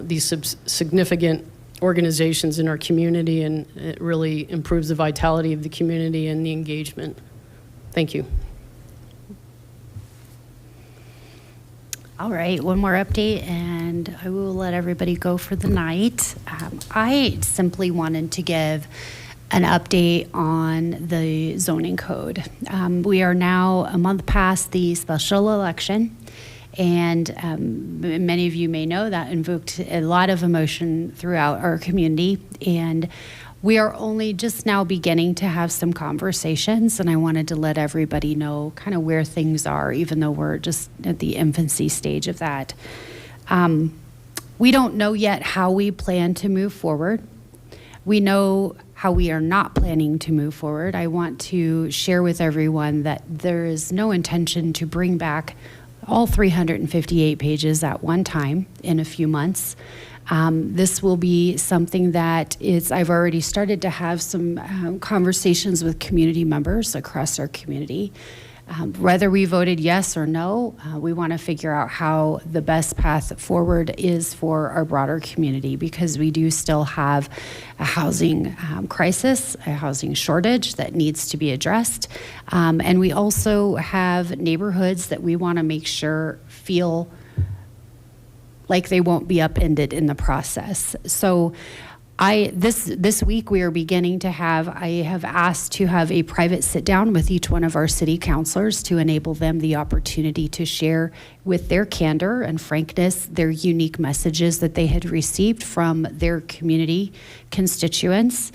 these significant organizations in our community, and it really improves the vitality of the community and the engagement. Thank you. All right, one more update, and I will let everybody go for the night. I simply wanted to give an update on the zoning code. We are now a month past the special election, and many of you may know that invoked a lot of emotion throughout our community, and we are only just now beginning to have some conversations, and I wanted to let everybody know kind of where things are, even though we're just at the infancy stage of that. We don't know yet how we plan to move forward. We know how we are not planning to move forward. I want to share with everyone that there is no intention to bring back all 358 pages at one time in a few months. This will be something that I've already started to have some conversations with community members across our community. Whether we voted yes or no, we want to figure out how the best path forward is for our broader community, because we do still have a housing crisis, a housing shortage that needs to be addressed. And we also have neighborhoods that we want to make sure feel like they won't be upended in the process. So this week we are beginning to I have asked to have a private sit down with each one of our city councilors to enable them the opportunity to share with their candor and frankness their unique messages that they had received from their community constituents.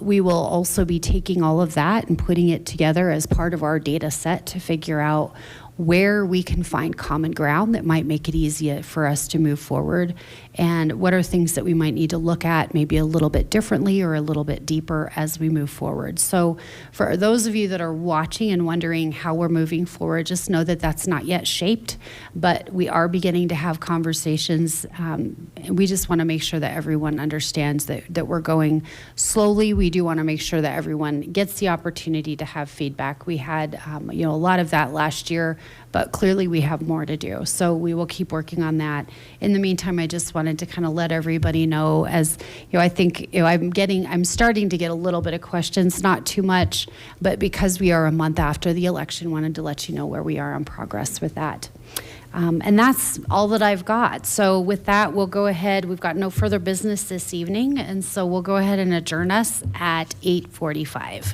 We will also be taking all of that and putting it together as part of our data set to figure out where we can find common ground that might make it easier for us to move forward, and what are things that we might need to look at maybe a little bit differently or a little bit deeper as we move forward. So for those of you that are watching and wondering how we're moving forward, just know that that's not yet shaped, but we are beginning to have conversations. And we just want to make sure that everyone understands that we're going slowly. We do want to make sure that everyone gets the opportunity to have feedback. We had a lot of that last year, but clearly we have more to do. So we will keep working on that. In the meantime, I just wanted to kind of let everybody know, as I think I'm starting to get a little bit of questions, not too much, but because we are a month after the election, wanted to let you know where we are on progress with that. And that's all that I've got. So with that, we'll go ahead. We've got no further business this evening, and so we'll go ahead and adjourn us at 8:45.